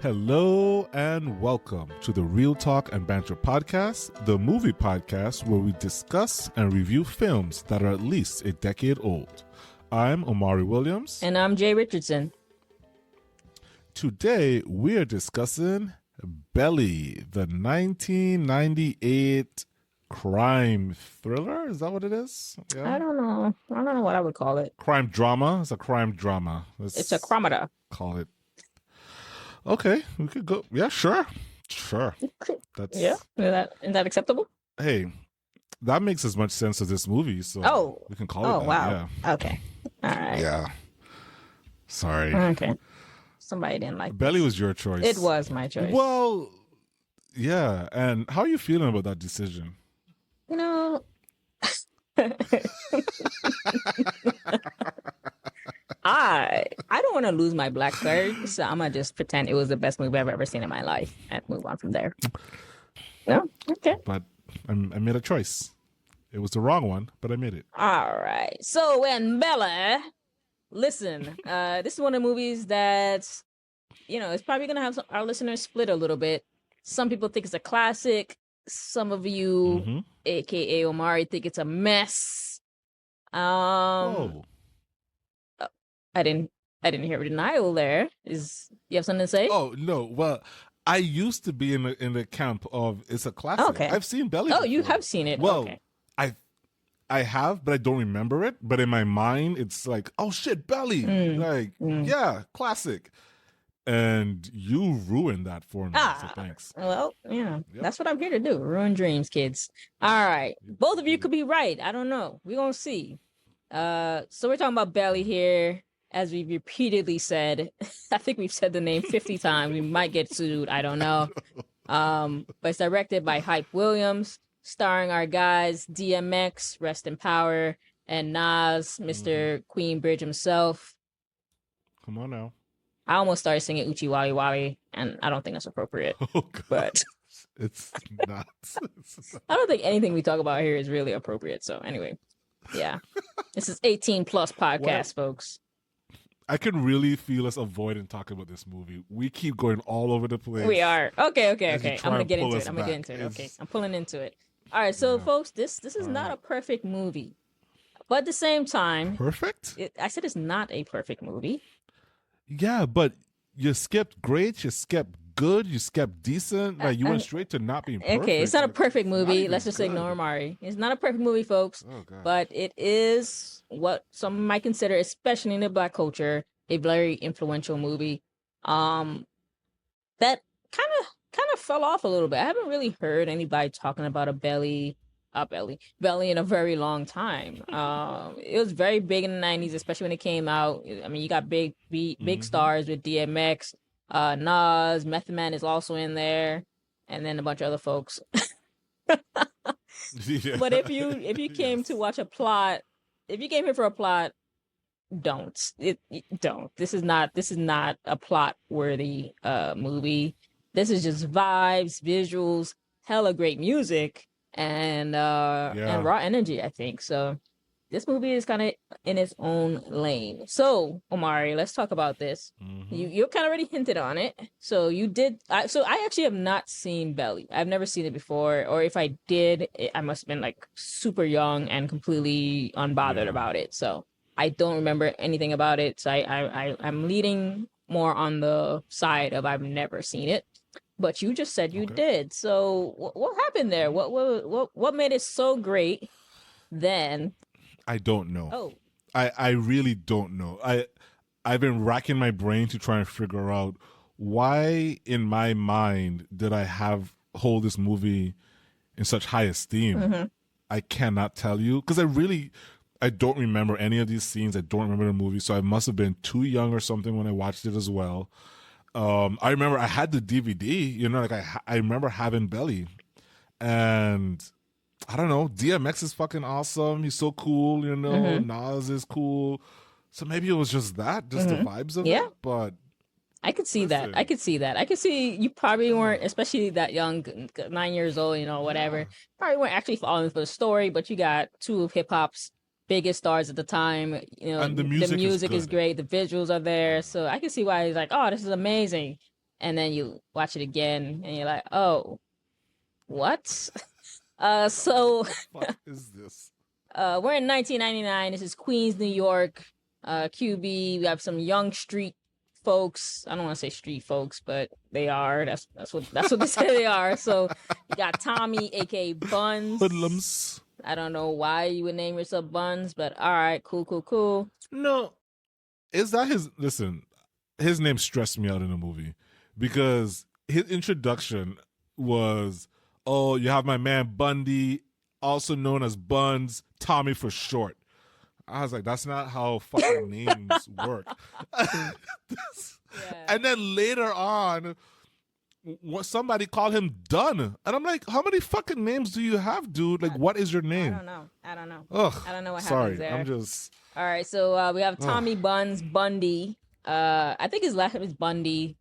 Hello and welcome to the Real Talk and Banter podcast, the movie podcast where we discuss and review films that are at least a decade old. I'm Omari Williams. And I'm Jay Richardson. Today we are discussing Belly, the 1998 crime thriller. Is that what it is? Yeah. I don't know what I would call it. Crime drama. It's a crime drama. It's a chromata. Call it. Okay, we could go. Yeah, sure. That's Is that acceptable? Hey, that makes as much sense as this movie, so we can call it that. Oh, wow. Yeah. Okay. All right. Yeah. Sorry. Okay. Somebody didn't like Belly this. Was your choice. It was my choice. Well, yeah. And how are you feeling about that decision? You know, I don't want to lose my black card, so I'm gonna just pretend it was the best movie I've ever seen in my life and move on from there. No, okay. But I made a choice. It was the wrong one, but I made it. All right. So when Bella, listen, this is one of the movies that, it's probably gonna have our listeners split a little bit. Some people think it's a classic. Some of you, aka Omari, think it's a mess. I didn't hear a denial there. You have something to say? Oh no, well, I used to be in the camp of it's a classic. Okay. I've seen Belly. Oh, before. you have seen it. Well, okay. I have, but I don't remember it. But in my mind, it's like, oh shit, Belly. Yeah, classic. And you ruined that for me. So thanks. Well, That's what I'm here to do. Ruin dreams, kids. All right. Both of you could be right. I don't know. We're gonna see. So we're talking about Belly here. As we've repeatedly said, I think we've said the name 50 times. We might get sued. I don't know. But it's directed by Hype Williams, starring our guys DMX, rest in power, and Nas, Mr. Queenbridge himself. Come on now. I almost started singing Uchi Wally Wally, and I don't think that's appropriate. Oh, God. But it's not. I don't think anything we talk about here is really appropriate. So anyway, yeah. This is 18 plus podcast, folks. I can really feel us avoiding talking about this movie. We keep going all over the place. We are. Okay. I'm going to get into it. Okay. I'm pulling into it. All right. So, folks, this is not a perfect movie. But at the same time... Perfect? I said it's not a perfect movie. Yeah, but you skipped great, you skipped good, you skipped decent. Like, you went straight to not being perfect. Okay, it's not a perfect movie. Let's just ignore Omari. It's not a perfect movie, folks. Oh, God. But it is what some might consider, especially in the Black culture, a very influential movie. That kind of fell off a little bit. I haven't really heard anybody talking about Belly in a very long time. It was very big in the 90s, especially when it came out. I mean, you got big stars with DMX, Nas, Method Man is also in there, and then a bunch of other folks. Yeah. But if you came to watch a plot, if you came here for a plot, don't. This is not a plot worthy movie. This is just vibes, visuals, hella great music, and raw energy, I think. So this movie is kind of in its own lane. So Omari, let's talk about this. You kind of already hinted on it. So you did. So I actually have not seen Belly. I've never seen it before, or if I did, I must have been like super young and completely unbothered about it. So I don't remember anything about it. So I'm leading more on the side of I've never seen it. But you just said you did. So what happened there? What made it so great then? I don't know. Oh. I really don't know. I've been racking my brain to try and figure out why in my mind did I hold this movie in such high esteem. I cannot tell you because I don't remember any of these scenes. I don't remember the movie, so I must have been too young or something when I watched it as well. I remember I had the DVD, I remember having Belly, and I don't know, DMX is fucking awesome. He's so cool, Nas is cool. So maybe it was just the vibes of it, but I could see that. I could see you probably weren't, especially that young, 9 years old, whatever. Probably weren't actually falling for the story, but you got two of hip hop's biggest stars at the time. And the music is great. The visuals are there. So I can see why he's like, oh, this is amazing. and then you watch it again, and you're like, oh, what? So What is this? we're in 1999. This is Queens, New York. QB. We have some young street folks. I don't want to say street folks, but they are. That's what they say they are. So you got Tommy, aka Buns. Hoodlums. I don't know why you would name yourself Buns, but all right, cool. No, is that his? Listen, his name stressed me out in the movie because his introduction was, "Oh, you have my man Bundy, also known as Buns, Tommy for short." I was like, that's not how fucking names work. And then later on, somebody called him Dunn. And I'm like, how many fucking names do you have, dude? Like, what is your name? I don't know. Ugh, I don't know what sorry, happens there. I'm just... All right, so we have Tommy Buns, Bundy. I think his last name is Bundy.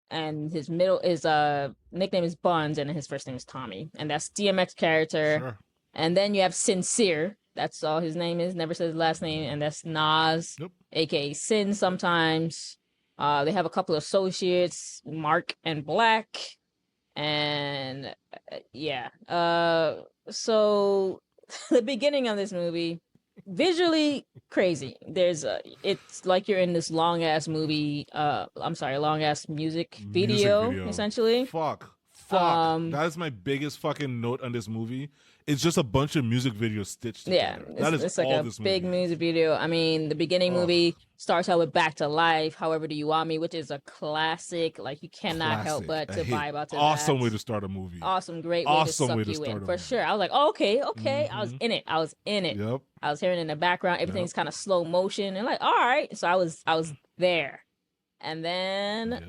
And his nickname is Buns, and his first name is Tommy. And that's DMX character. Sure. And then you have Sincere. That's all his name is. Never says his last name. And that's Nas, aka Sin sometimes. They have a couple of associates, Mark and Black. And yeah. So the beginning of this movie, visually crazy. It's like you're in this long ass movie. Long ass music video, essentially. Fuck. That is my biggest fucking note on this movie. It's just a bunch of music videos stitched together. It's like a big music video. I mean, the beginning movie starts out with Back to Life, However Do You Want Me, which is a classic. Like, you cannot help but to vibe out to that. Awesome way to start a movie. Awesome, great way to suck you in, for sure. I was like, oh, okay. I was in it. Yep. I was hearing it in the background. Everything's kind of slow motion. And like, all right. So I was there. And then,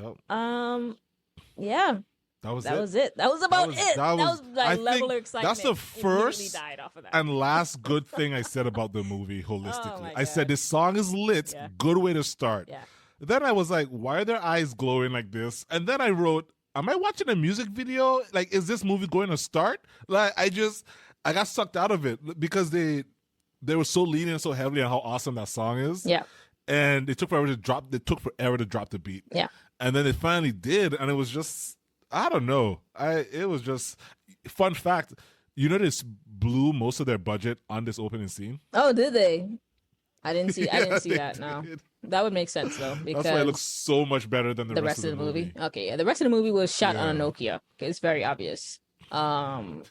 yeah. That was it. That was about it. That was like level of excitement. That's the first died off of that. and last good thing I said about the movie holistically. I said this song is lit. Yeah. Good way to start. Yeah. Then I was like, why are their eyes glowing like this? And then I wrote, am I watching a music video? Like, is this movie going to start? Like, I got sucked out of it because they were so lenient so heavily on how awesome that song is. Yeah. And it took forever to drop the beat. Yeah. And then they finally did, and it was just, I don't know. It was just, fun fact, you know, this blew most of their budget on this opening scene. Oh, did they? I didn't see that. No, that would make sense though, because that's why it looks so much better than the rest of the movie. Okay, yeah, the rest of the movie was shot on a Nokia. Okay, it's very obvious. But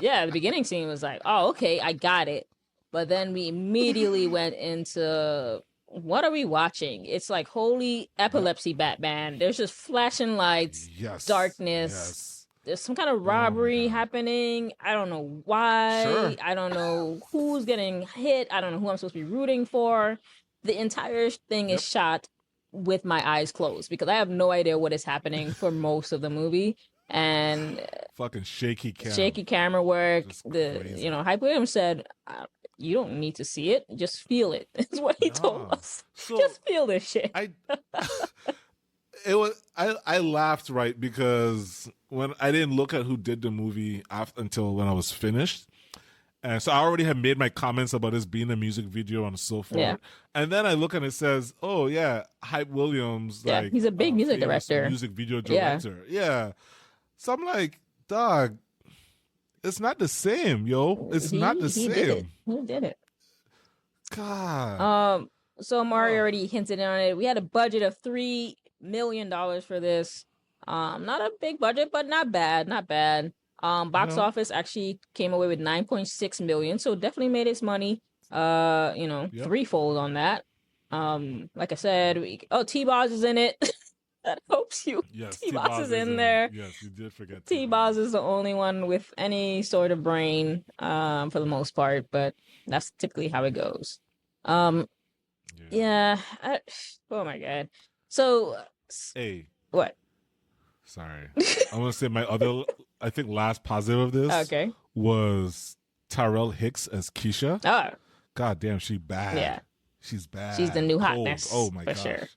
yeah, the beginning scene was like, oh, okay, I got it. But then we immediately went into, what are we watching? It's like holy epilepsy Batman. There's just flashing lights, darkness. Yes. There's some kind of robbery happening. I don't know why. Sure. I don't know who's getting hit. I don't know who I'm supposed to be rooting for. The entire thing is shot with my eyes closed because I have no idea what is happening for most of the movie. And fucking shaky camera work. Crazy. Hype Williams said, you don't need to see it, just feel it. That's what he told us. So just feel this shit. I laughed, right, because when I didn't look at who did the movie until when I was finished. And so I already had made my comments about this being a music video and so forth. Yeah. And then I look and it says, oh yeah, Hype Williams, like he's a big music director. Music video director. Yeah. So I'm like, dog, it's not the same, yo. It's not the same. He did it. God. So Omari already hinted on it. We had a budget of $3 million for this. Not a big budget, but not bad. Box office actually came away with 9.6 million, so definitely made its money. Threefold on that. Like I said, T-Boz is in it. That helps you. Yes, T-Boz is in there. Yes, you did forget. T-Boz is the only one with any sort of brain, for the most part, but that's typically how it goes. Oh my god. So, hey, what? Sorry, I want to say my other, I think, last positive of this was Tyrell Hicks as Keisha. Oh, god damn, she's bad. Yeah, she's bad. She's the new hotness. Oh my gosh. Sure.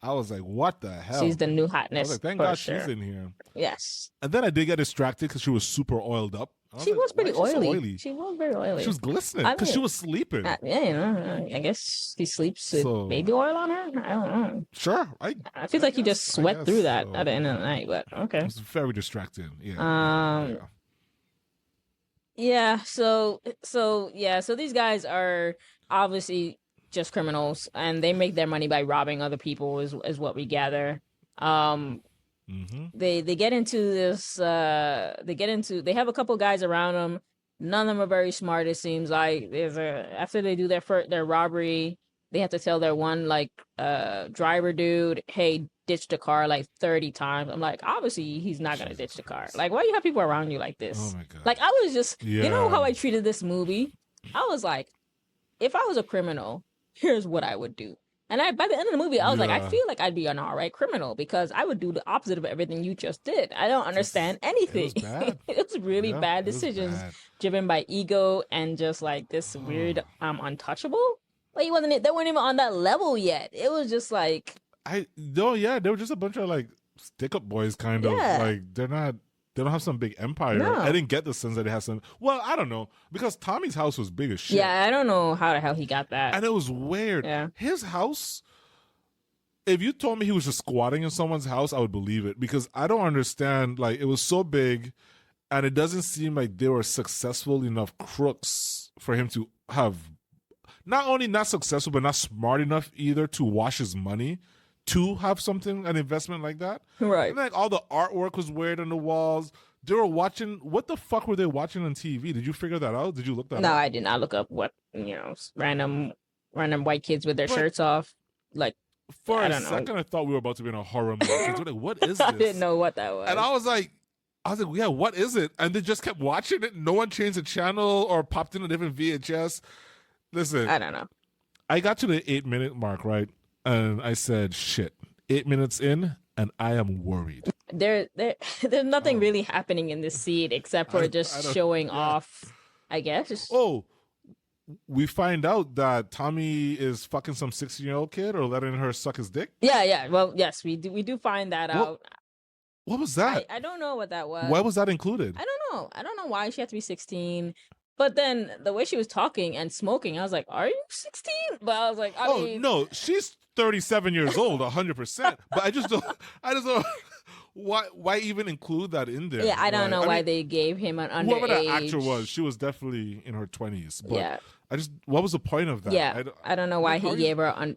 I was like, what the hell? She's the new I hotness. was like, thank for God sure. she's in here. Yes. And then I did get distracted because she was super oiled up. She like, was pretty why is she so oily. She was very oily. She was glistening I because she mean, was sleeping. yeah, you know, I guess he sleeps with baby oil on her. I don't know. Sure. I feel like he just sweat through that at the end of the night, but okay. It was very distracting. Yeah. Yeah. So these guys are obviously just criminals, and they make their money by robbing other people, is what we gather. They get into this. They have a couple guys around them. None of them are very smart. It seems like after they do their robbery, they have to tell their one driver dude, "Hey, ditch the car," like 30 times. I'm like, obviously he's not gonna ditch the car. Like, why do you have people around you like this? Oh my God. Like, I was just, you know how I treated this movie? I was like, if I was a criminal, here's what I would do. And by the end of the movie, I was like, I feel like I'd be an all right criminal because I would do the opposite of everything you just did. I don't understand anything. It was bad. It was really bad decisions driven by ego and just like this weird untouchable. Like, they weren't even on that level yet. It was just like, they were just a bunch of like stick up boys kind of. Like, they don't have some big empire. No. I didn't get the sense that they had some. Well, I don't know, because Tommy's house was big as shit. Yeah, I don't know how the hell he got that. And it was weird. Yeah. His house, if you told me he was just squatting in someone's house, I would believe it, because I don't understand. Like, it was so big, and it doesn't seem like they were successful enough crooks for him to have, not only not successful, but not smart enough either to wash his money to have an investment like that. Right. And like all the artwork was weird on the walls. They were watching, what the fuck were they watching on TV? Did you figure that out? Did you look that up? No, I did not look up what, random white kids with their shirts off. Like, for a second, I thought we were about to be in a horror movie. Like, what is this? I didn't know what that was. And I was like, yeah, what is it? And they just kept watching it. No one changed the channel or popped in a different VHS. Listen. I don't know. I got to the 8-minute mark, right? And I said, shit, 8 minutes in, and I am worried. There's nothing really happening in this scene except for just showing off, I guess. Oh, we find out that Tommy is fucking some 16-year-old kid or letting her suck his dick? Yeah. Well, yes, we do find that out. What was that? I don't know what that was. Why was that included? I don't know why she had to be 16. But then the way she was talking and smoking, I was like, are you 16? But I was like, I mean... no, she's 37 years old, 100%. But I just don't why even include that in there? Yeah, I don't know why they gave him an underage. Whoever that actor was, she was definitely in her 20s. But what was the point of that? Yeah, I don't know why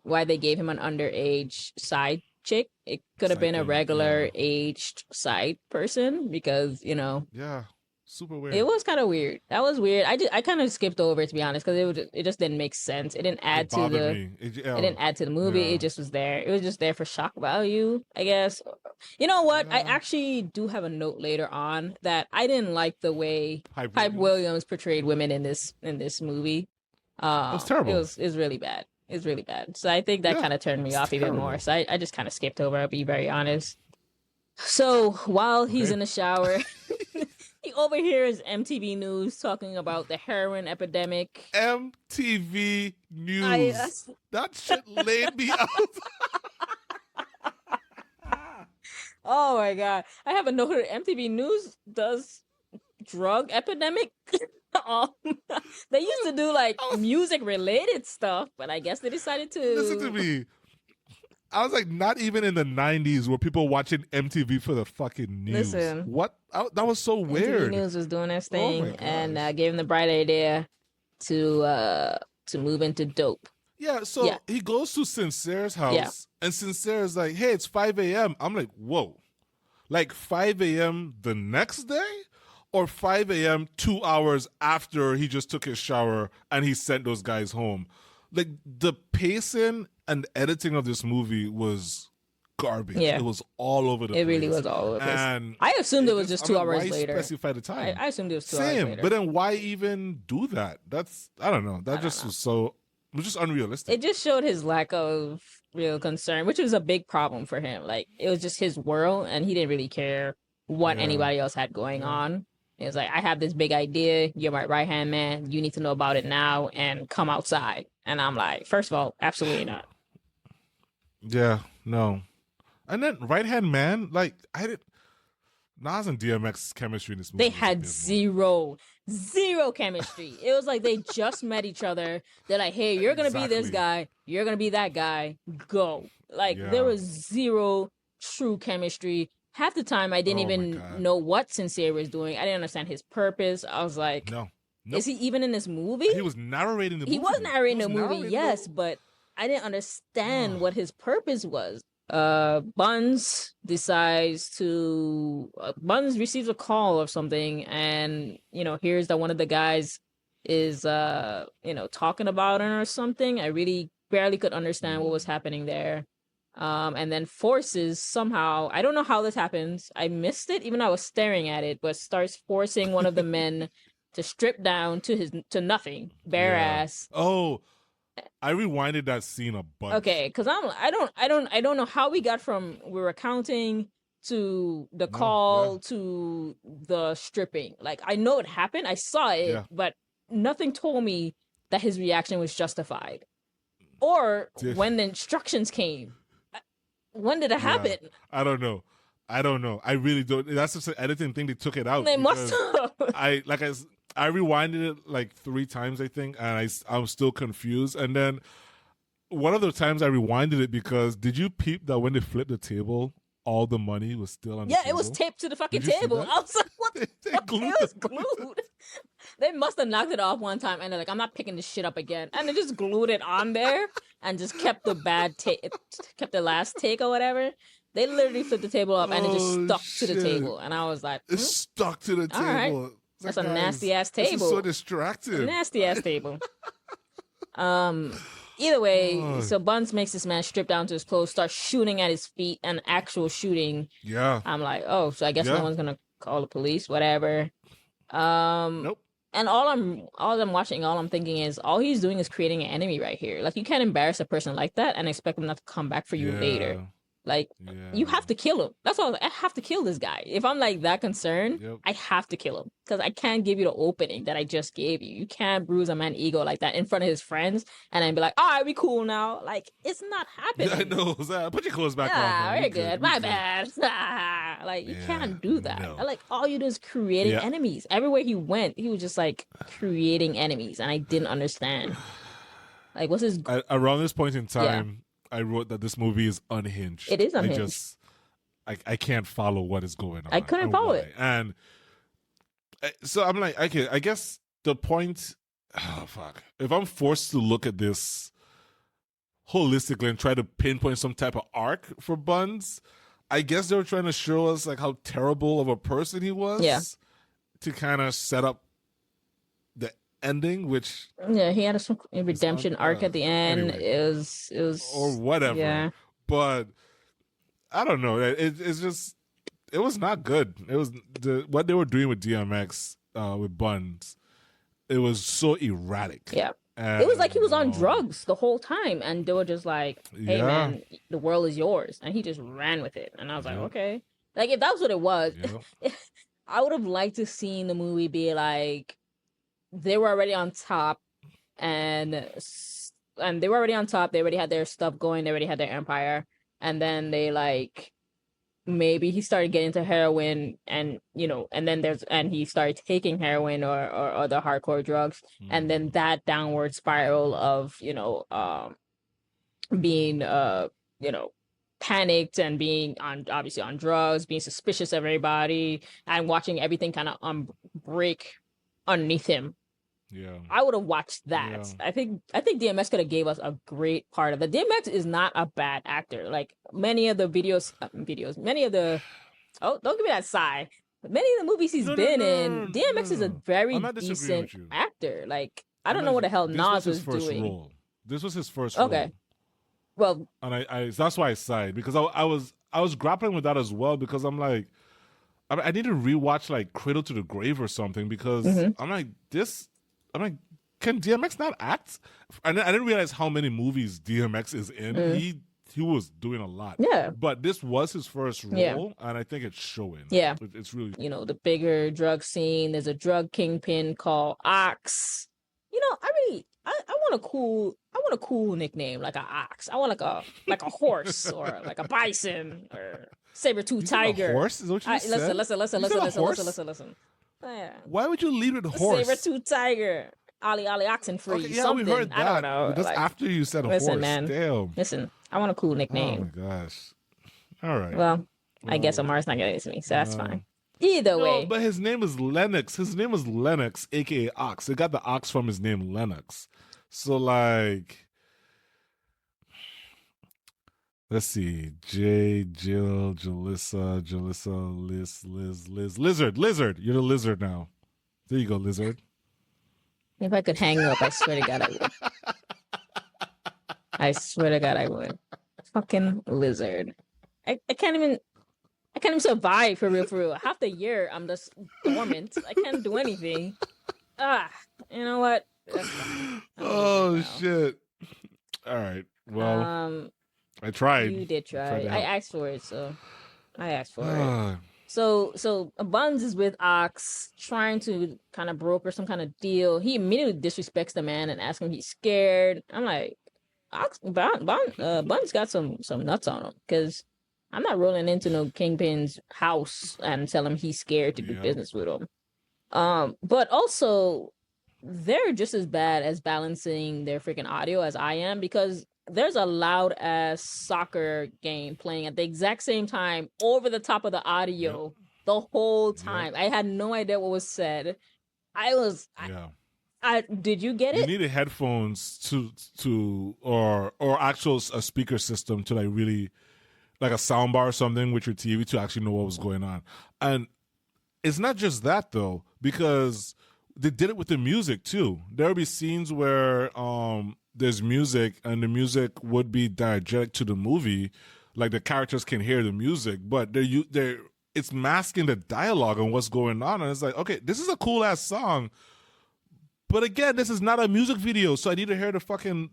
why they gave him an underage side chick. It could have been a regular aged side person because, Yeah. Super weird. It was kind of weird. That was weird. I kind of skipped over it, to be honest, because it just didn't make sense. It didn't add to the it didn't add to the movie. Yeah. It just was there. It was just there for shock value, I guess. You know what? Yeah. I actually do have a note later on that I didn't like the way Hype Williams portrayed women in this movie. It was terrible. It was really bad. It's really bad. So I think that kind of turned me off even more. So I just kind of skipped over. I'll be very honest. So while he's in the shower. He overhears MTV News talking about the heroin epidemic. MTV News. That shit laid me out. Oh my God. I have a note that MTV News does drug epidemic. They used to do like music related stuff, but I guess they decided to. Listen to me. I was like, not even in the 90s were people watching MTV for the fucking news. Listen. What? That was so weird. MTV News was doing their thing and gave him the bright idea to move into dope. Yeah, so he goes to Sincere's house and Sincere's like, hey, it's 5 a.m. I'm like, whoa. Like 5 a.m. the next day? Or 5 a.m. 2 hours after he just took his shower and he sent those guys home? Like, the pacing and editing of this movie was garbage. Yeah. It was all over the place. It really was all over the place. And I assumed it was just 2 hours later. Why specify the time? I assumed it was 2 hours later. But then why even do that? I don't know. That just was just unrealistic. It just showed his lack of real concern, which was a big problem for him. Like, it was just his world, and he didn't really care what anybody else had going on. It was like, I have this big idea. You're my right-hand man. You need to know about it now and come outside. And I'm like, first of all, absolutely not. Yeah, no. And then Right Hand Man, like I did. Nas and DMX chemistry in this movie. They had zero chemistry. It was like they just met each other. They're like, hey, you're going to be this guy. You're going to be that guy. Go. Like, there was zero true chemistry. Half the time, I didn't even know what Sincere was doing. I didn't understand his purpose. I was like, no. Is he even in this movie? He was narrating the movie. He was narrating the movie, yes, but I didn't understand what his purpose was. Buns decides to Buns receives a call or something, and hears that one of the guys is talking about him or something. I really barely could understand what was happening there. And then forces somehow, I don't know how this happens, I missed it even though I was staring at it, but starts forcing one of the men to strip down to nothing, bare ass. Oh, I rewinded that scene a bunch. Okay, because I don't know how we got from we were counting to the call to the stripping. Like, I know it happened, I saw it, but nothing told me that his reaction was justified. Or when the instructions came. When did it happen? I don't know. I really don't. That's just an editing thing. They took it out. They must have. I rewinded it like 3 times, I think, and I'm still confused. And then one of the times I rewinded it because did you peep that when they flipped the table, all the money was still on the table? Yeah, it was taped to the fucking table. I was like, what the fuck? It was glued. They must have knocked it off one time and they're like, I'm not picking this shit up again. And they just glued it on there and just kept the kept the last take or whatever. They literally flipped the table up and it just stuck to the table. And I was like, It's stuck to the table. Right. That's a nasty ass table. This is so distracting. Nasty ass table. Either way, so Buns makes this man strip down to his clothes, start shooting at his feet, and actual shooting. Yeah. I'm like, oh, so I guess no one's gonna call the police, whatever. Nope. And all I'm watching, all I'm thinking is, all he's doing is creating an enemy right here. Like, you can't embarrass a person like that and expect him not to come back for you later. Like, you have to kill him. That's all. I have to kill this guy. If I'm like that concerned, I have to kill him because I can't give you the opening that I just gave you. You can't bruise a man's ego like that in front of his friends and then be like, all right, we cool now. Like, it's not happening. I know. Put your clothes back on. Yeah, very good. My bad. Like, you can't do that. No. Like, all you do is creating enemies. Everywhere he went, he was just like creating enemies, and I didn't understand. Like, what's his... Around this point in time, I wrote that this movie is unhinged. It is unhinged. I can't follow what is going on. I couldn't follow it. And so I'm like, okay, I guess the point, if I'm forced to look at this holistically and try to pinpoint some type of arc for Buns, I guess they were trying to show us like how terrible of a person he was to kind of set up the ending, which he had a redemption arc at the end. Anyway, it was or whatever. Yeah. But I don't know. It's just it was not good. It was what they were doing with DMX with Buns. It was so erratic. Yeah. And, it was like he was on drugs the whole time, and they were just like, "Hey man, the world is yours," and he just ran with it. And I was like, "Okay." Like, if that was what it was, I would have liked to seen the movie be like, they were already on top, and they were already on top. They already had their stuff going. They already had their empire, and then they like maybe he started getting into heroin, and and he started taking heroin or other hardcore drugs, and then that downward spiral of being panicked and being obviously on drugs, being suspicious of everybody, and watching everything kind of break underneath him. Yeah, I would have watched that. Yeah. I think DMX could have gave us a great part of it. DMX is not a bad actor. Like, many of the many of the don't give me that sigh. Many of the movies he's been in, DMX is a very decent actor. Like, I don't know what the hell Nas was doing. Role. This was his first role. Okay. Well, and I that's why I sighed, because I was grappling with that as well, because I'm like, I need to rewatch like Cradle to the Grave or something, because I'm like, can DMX not act? I didn't realize how many movies DMX is in. He was doing a lot. Yeah. But this was his first role, and I think it's showing. Yeah. It's really... the bigger drug scene. There's a drug kingpin called Ox. I really I want a cool nickname, like an ox. I want like a horse or like a bison or saber-tooth You said a tiger. horse? Is what you said? Listen. Yeah. Why would you lead with horse? Saber-tooth tiger. Ali oxen free. Okay, yeah, something. we heard that. I don't know. But that's after you said a listen, horse. man. Damn. Listen, I want a cool nickname. Oh my gosh. All right. Well, I guess Omari's not getting it to me, so that's fine. Either way. But his name is Lennox. His name is Lennox, aka Ox. They got the ox from his name, Lennox. So like, let's see. Jay, Jill, Jalissa, Liz, Lizard. You're the lizard now. There you go, Lizard. If I could hang up, I swear to God I would. I swear to God I would. Fucking lizard. I can't even survive for real. Half the year I'm just dormant. I can't do anything. You know what? Oh shit. All right. Well, I tried. You did try. I asked for it, so I asked for it. So Buns is with Ox, trying to kind of broker some kind of deal. He immediately disrespects the man and asks him if he's scared. I'm like, Buns got some nuts on him, because I'm not rolling into no Kingpin's house and tell him he's scared to do business with him. But also, they're just as bad as balancing their freaking audio as I am, because there's a loud ass soccer game playing at the exact same time over the top of the audio the whole time. I had no idea what was said. Did you get it? You needed headphones to or actual a speaker system to like really, like a soundbar or something with your TV to actually know what was going on. And it's not just that though, because they did it with the music too. There would be scenes where there's music and the music would be diegetic to the movie, like the characters can hear the music, but it's masking the dialogue and what's going on. And it's like, okay, this is a cool ass song, but again, this is not a music video, so I need to hear the fucking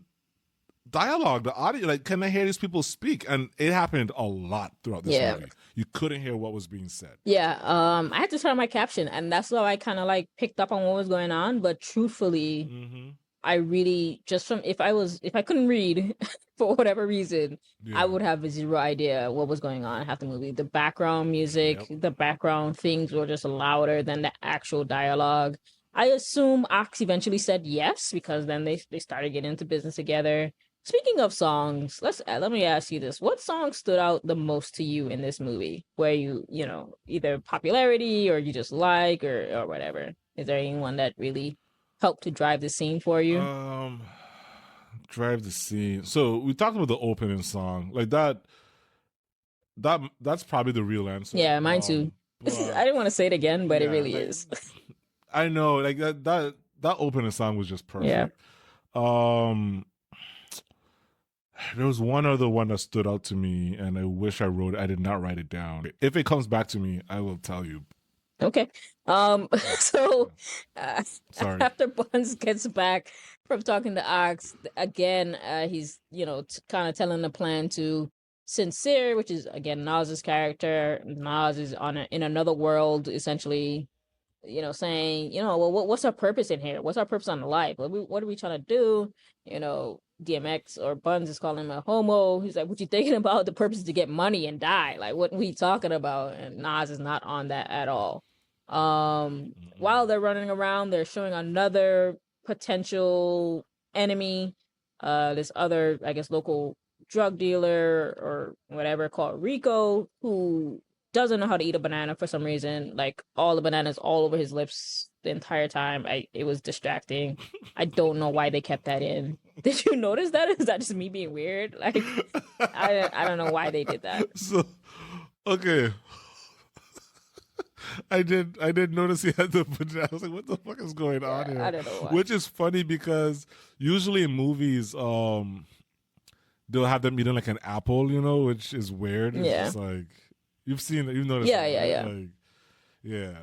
dialogue, the audio. Like, can I hear these people speak? And it happened a lot throughout this movie. You couldn't hear what was being said. I had to turn on my caption, and that's how I kind of like picked up on what was going on. But truthfully, I really if I couldn't read for whatever reason, I would have zero idea what was going on half the movie. The background music, the background things were just louder than the actual dialogue. I assume Ox eventually said yes, because then they started getting into business together. Speaking of songs, let me ask you this: what song stood out the most to you in this movie? Where you know, either popularity or you just like or whatever. Is there anyone that really helped to drive the scene for you? Drive the scene. So we talked about the opening song, like that's probably the real answer. Yeah, mine too. I didn't want to say it again, but it really is. I know, like that opening song was just perfect. There was one other one that stood out to me, and I wish I wrote it. I did not write it down. If it comes back to me, I will tell you. Okay. Sorry. After Buns gets back from talking to Ox again, he's kind of telling the plan to Sincere, which is again Nas's character. Nas is in another world, essentially. Saying, well, what's our purpose in here? What's our purpose on life? What are we trying to do? DMX or Buns is calling him a homo. He's like, what you thinking about? The purpose is to get money and die. Like, what are we talking about? And Nas is not on that at all. While they're running around, they're showing another potential enemy. This other, I guess, local drug dealer or whatever called Rico, who doesn't know how to eat a banana for some reason. Like, all the bananas all over his lips the entire time. It was distracting. I don't know why they kept that in. Did you notice that? Is that just me being weird? Like, I don't know why they did that. So, okay. I did notice he had the banana. I was like, what the fuck is going on here? I don't know why. Which is funny because usually in movies, they'll have them eating like an apple, which is weird. It's just like, you've noticed. Yeah. Like, yeah.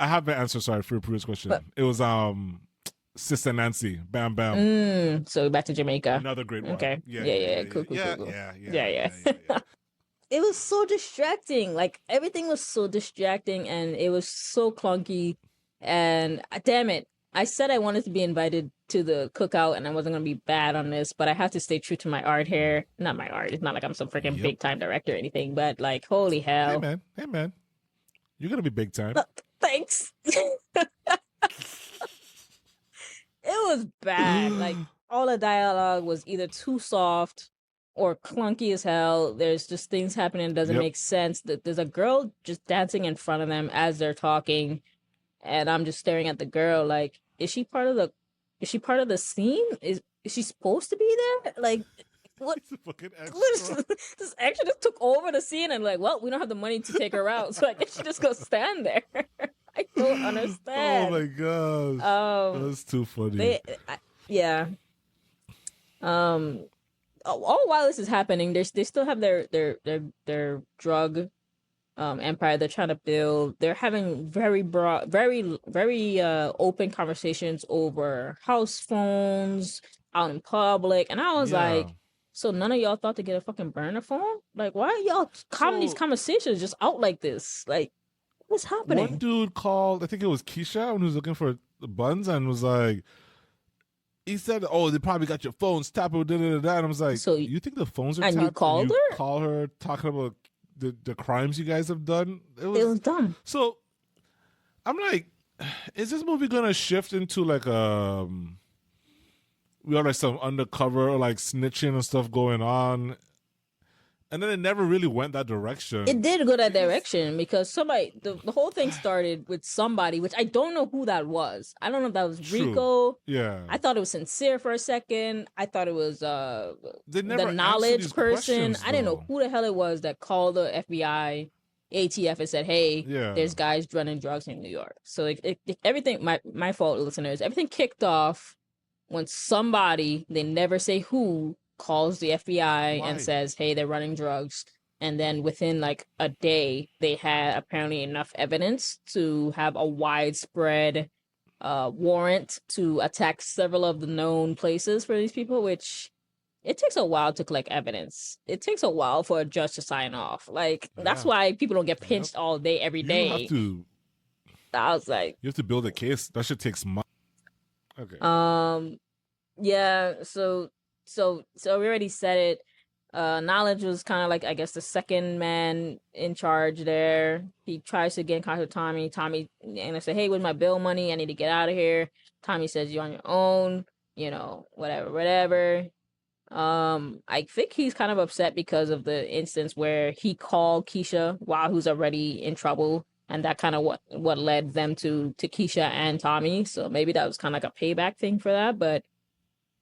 I have an answer. Sorry for your previous question. It was Sister Nancy. Bam Bam. So back to Jamaica. Another great one. Okay. Yeah. Cool. Yeah. It was so distracting. Like, everything was so distracting, and it was so clunky. And damn it, I said I wanted to be invited to the cookout and I wasn't going to be bad on this, but I have to stay true to my art here. Not my art. It's not like I'm some freaking big time director or anything, but like, holy hell. Hey man, you're going to be big time. Thanks. It was bad. Like, all the dialogue was either too soft or clunky as hell. There's just things happening that doesn't make sense. There's a girl just dancing in front of them as they're talking, and I'm just staring at the girl like, is she part of the scene? Is she supposed to be there? Like, what? This extra just took over the scene and like, well, we don't have the money to take her out, so I guess she just go stand there. I don't understand. Oh my gosh. That's too funny. All while this is happening, they still have their drug empire they're trying to build. They're having very broad, very open conversations over house phones out in public, and I was like, so none of y'all thought to get a fucking burner phone? Like, why are y'all having these conversations just out like this? Like, what's happening? One dude called, I think it was Keisha, when he was looking for the buns, and was like, he said, "Oh, they probably got your phones tapped." And I was like, "So you think the phones are tapped?" And you called her? Call her talking about the crimes you guys have done. It was dumb. So I'm like, is this movie gonna shift into like we are like some undercover like snitching and stuff going on? And then it never really went that direction. It did go that direction because somebody, the whole thing started with somebody, which I don't know who that was. I don't know if that was Rico. Yeah. I thought it was Sincere for a second. I thought it was the knowledge person. I didn't know who the hell it was that called the FBI, ATF, and said, hey, there's guys running drugs in New York. So everything, my fault, listeners, everything kicked off when somebody, they never say who, calls the FBI and says, hey, they're running drugs. And then within like a day, they had apparently enough evidence to have a widespread warrant to attack several of the known places for these people, which it takes a while to collect evidence. It takes a while for a judge to sign off. Like, that's why people don't get pinched all day, every day. I was like, you have to build a case. That shit takes months. Okay. Yeah, so we already said it. Knowledge was kind of like, I guess, the second man in charge there. He tries to get in contact with Tommy. And I say, hey, with my bill money, I need to get out of here. Tommy says, you're on your own, whatever. I think he's kind of upset because of the instance where he called Keisha while who's already in trouble. And that kind of what led them to Keisha and Tommy. So maybe that was kind of like a payback thing for that. But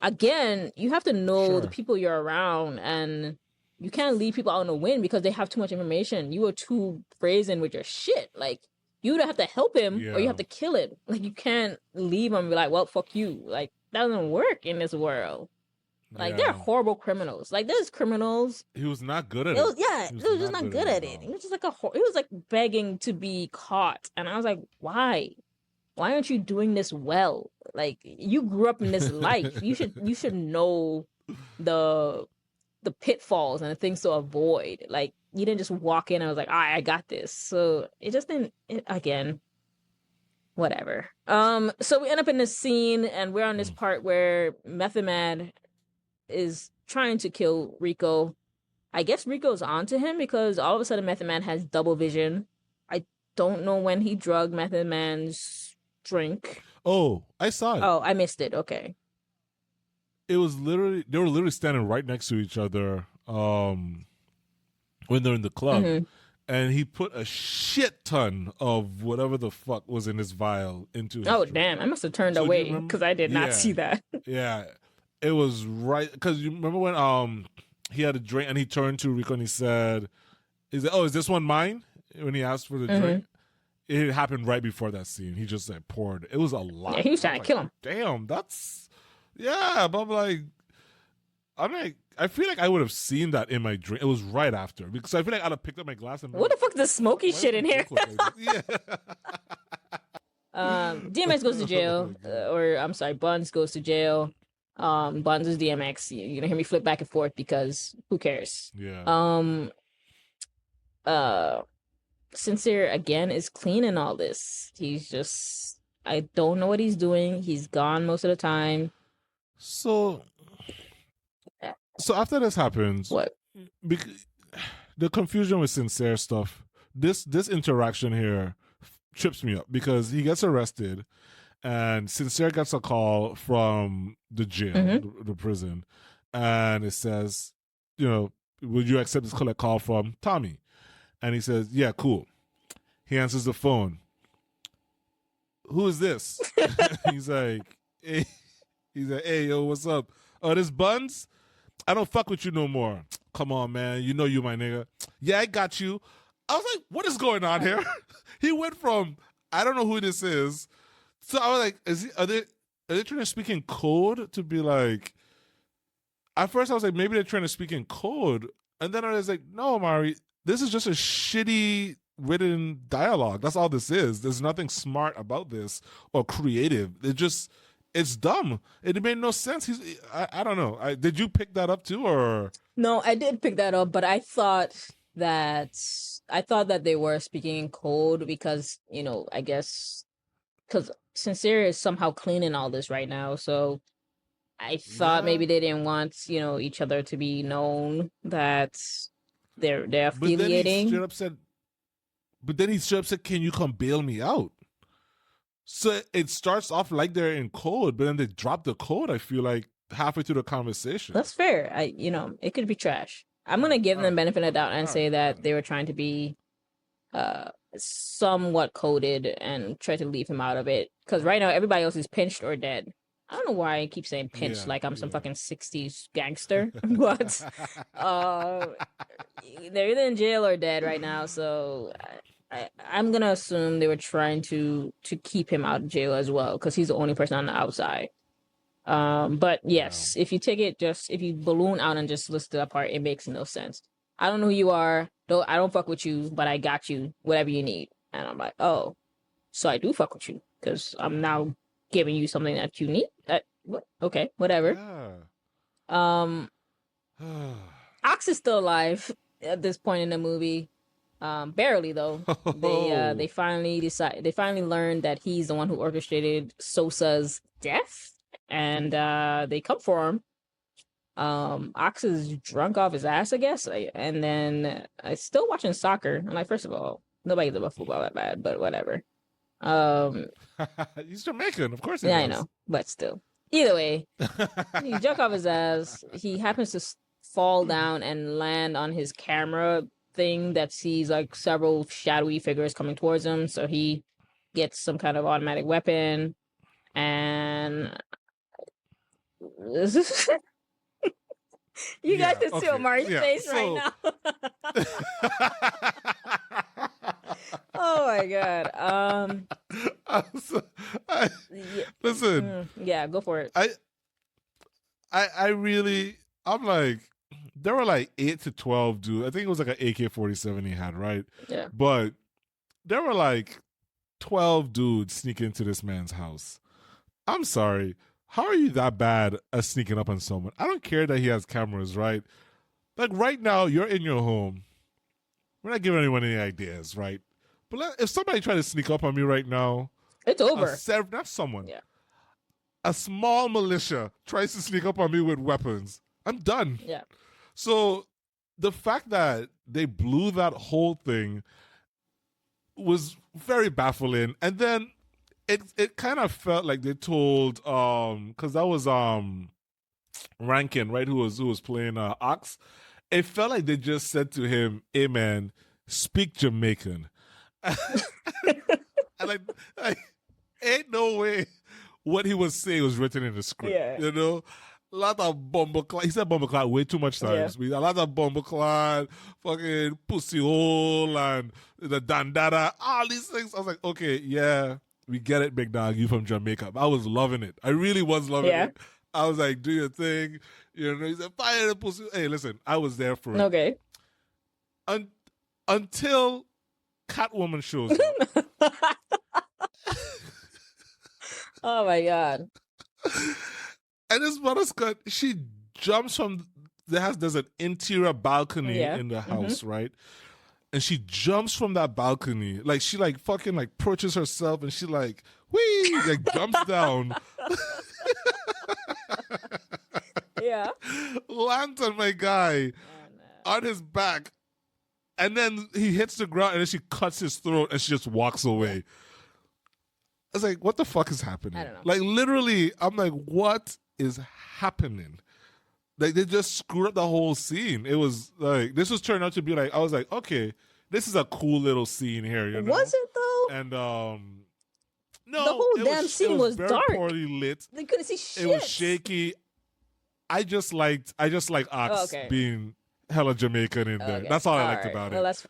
again, you have to know the people you're around, and you can't leave people out in the wind because they have too much information. You are too brazen with your shit. Like, you either have to help him or you have to kill him. Like, you can't leave him and be like, well, fuck you. Like, that doesn't work in this world. Like, they're horrible criminals. Like, there's criminals. He was not good at it. He was just not good at it. He was just like he was like begging to be caught. And I was like, why? Why aren't you doing this well? Like, you grew up in this life. You should know the pitfalls and the things to avoid. Like, you didn't just walk in and was like, all right, I got this. So it just didn't, again, whatever. So we end up in this scene and we're on this part where Method Man is trying to kill Rico. I guess Rico's onto him because all of a sudden Method Man has double vision. I don't know when he drugged Method Man's drink. Oh, I saw it. Oh, I missed it. Okay. It was literally, they were literally standing right next to each other when they're in the club. And he put a shit ton of whatever the fuck was in his vial into his drink. Damn. I must have turned away because I did not see that. Yeah. It was right, because you remember when he had a drink and he turned to Rico and he said, is this one mine? When he asked for the drink. It happened right before that scene. He just poured. It was a lot. Yeah, he was trying to kill him. Damn, that's but I'm like, I feel like I would have seen that in my drink. It was right after because I feel like I'd have picked up my glass and what the fuck is this smoky shit in here? DMX goes to jail, or I'm sorry, Buns goes to jail. Buns is DMX. You're gonna hear me flip back and forth because who cares? Yeah. Sincere again is clean in all this. He's just I don't know what he's doing. He's gone most of the time. So after this happens, What? The confusion with Sincere stuff, this interaction here trips me up because he gets arrested and Sincere gets a call from the jail, the prison, and it says, would you accept this call from Tommy? And he says, yeah, cool. He answers the phone. Who is this? He's like, hey, yo, what's up? Oh, this Buns? I don't fuck with you no more. Come on, man. You know you my nigga. Yeah, I got you. I was like, what is going on here? He went from, I don't know who this is. So I was like, are they trying to speak in code to be like, at first I was like, maybe they're trying to speak in code. And then I was like, no, Omari, this is just a shitty written dialogue. That's all this is. There's nothing smart about this or creative. It's dumb. It made no sense. I don't know. Did you pick that up too, or? No, I did pick that up, but I thought that they were speaking in code because, I guess because Sincere is somehow cleaning all this right now. So I thought maybe they didn't want, each other to be known that they're affiliating. But then he straight up said, can you come bail me out? So it starts off like they're in code, but then they drop the code, I feel like, halfway through the conversation. That's fair. It could be trash. I'm going to give them the benefit of the doubt and say that they were trying to be somewhat coded and try to leave him out of it. Because right now, everybody else is pinched or dead. I don't know why I keep saying pinched like I'm some fucking 60s gangster, but they're either in jail or dead right now, so I'm gonna assume they were trying to keep him out of jail as well because he's the only person on the outside. But yes, if you take it if you balloon out and just list it apart, it makes no sense. I don't know who you are, I don't fuck with you, but I got you, whatever you need. And I'm like, oh, so I do fuck with you because I'm now giving you something that you need. Okay, whatever. Yeah. Ox is still alive at this point in the movie. Barely though. They finally learned that he's the one who orchestrated Sosa's death, and they come for him. Ox is drunk off his ass, I guess. And then I still watching soccer. I'm like, first of all, nobody gives about football that bad, but whatever. He's Jamaican, of course. I know, but still. Either way, he jumped off his ass. He happens to fall down and land on his camera thing that sees like several shadowy figures coming towards him. So he gets some kind of automatic weapon, and you guys can see Omari's face right now. Oh my god. Listen. Yeah, go for it. I'm like, there were like 8 to 12 dudes. I think it was like an AK-47 he had, right? Yeah. But there were like 12 dudes sneaking into this man's house. I'm sorry. How are you that bad at sneaking up on someone? I don't care that he has cameras, right? Like right now, you're in your home. We're not giving anyone any ideas, right? But if somebody tried to sneak up on me right now, it's over. Not someone. Yeah. A small militia tries to sneak up on me with weapons. I'm done. Yeah. So the fact that they blew that whole thing was very baffling. And then it kind of felt like they told because that was Rankin, right, who was playing Ox. It felt like they just said to him, "Hey man, speak Jamaican." And like ain't no way what he was saying was written in the script. Yeah. You know? A lot of bumbleclad. He said bumbleclad way too much times. Yeah. A lot of bumbleclad, fucking pussy hole, and the dandada, all these things. I was like, okay, yeah, we get it, big dog. You from Jamaica. I was loving it. I really was loving it. I was like, do your thing. You know, he said, fire the pussy. Hey, listen, I was there for it. Okay. Until Catwoman shows up. Oh my god. And this motherfucker, she jumps from there's an interior balcony in the house, right? and she jumps from that balcony. Like she like fucking like perches herself and she like whee like jumps down. Yeah. Lands on my guy on his back. And then he hits the ground and then she cuts his throat and she just walks away. I was like, what the fuck is happening? I don't know. Like literally, I'm like, what is happening? Like they just screwed up the whole scene. It was like this was turned out to be like I was like, okay, this is a cool little scene here. You know? Was it though? And no, the whole damn scene was very dark. poorly lit. They couldn't see shit. It was shaky. I just liked Ox being hella Jamaican in there. That's all I liked about it.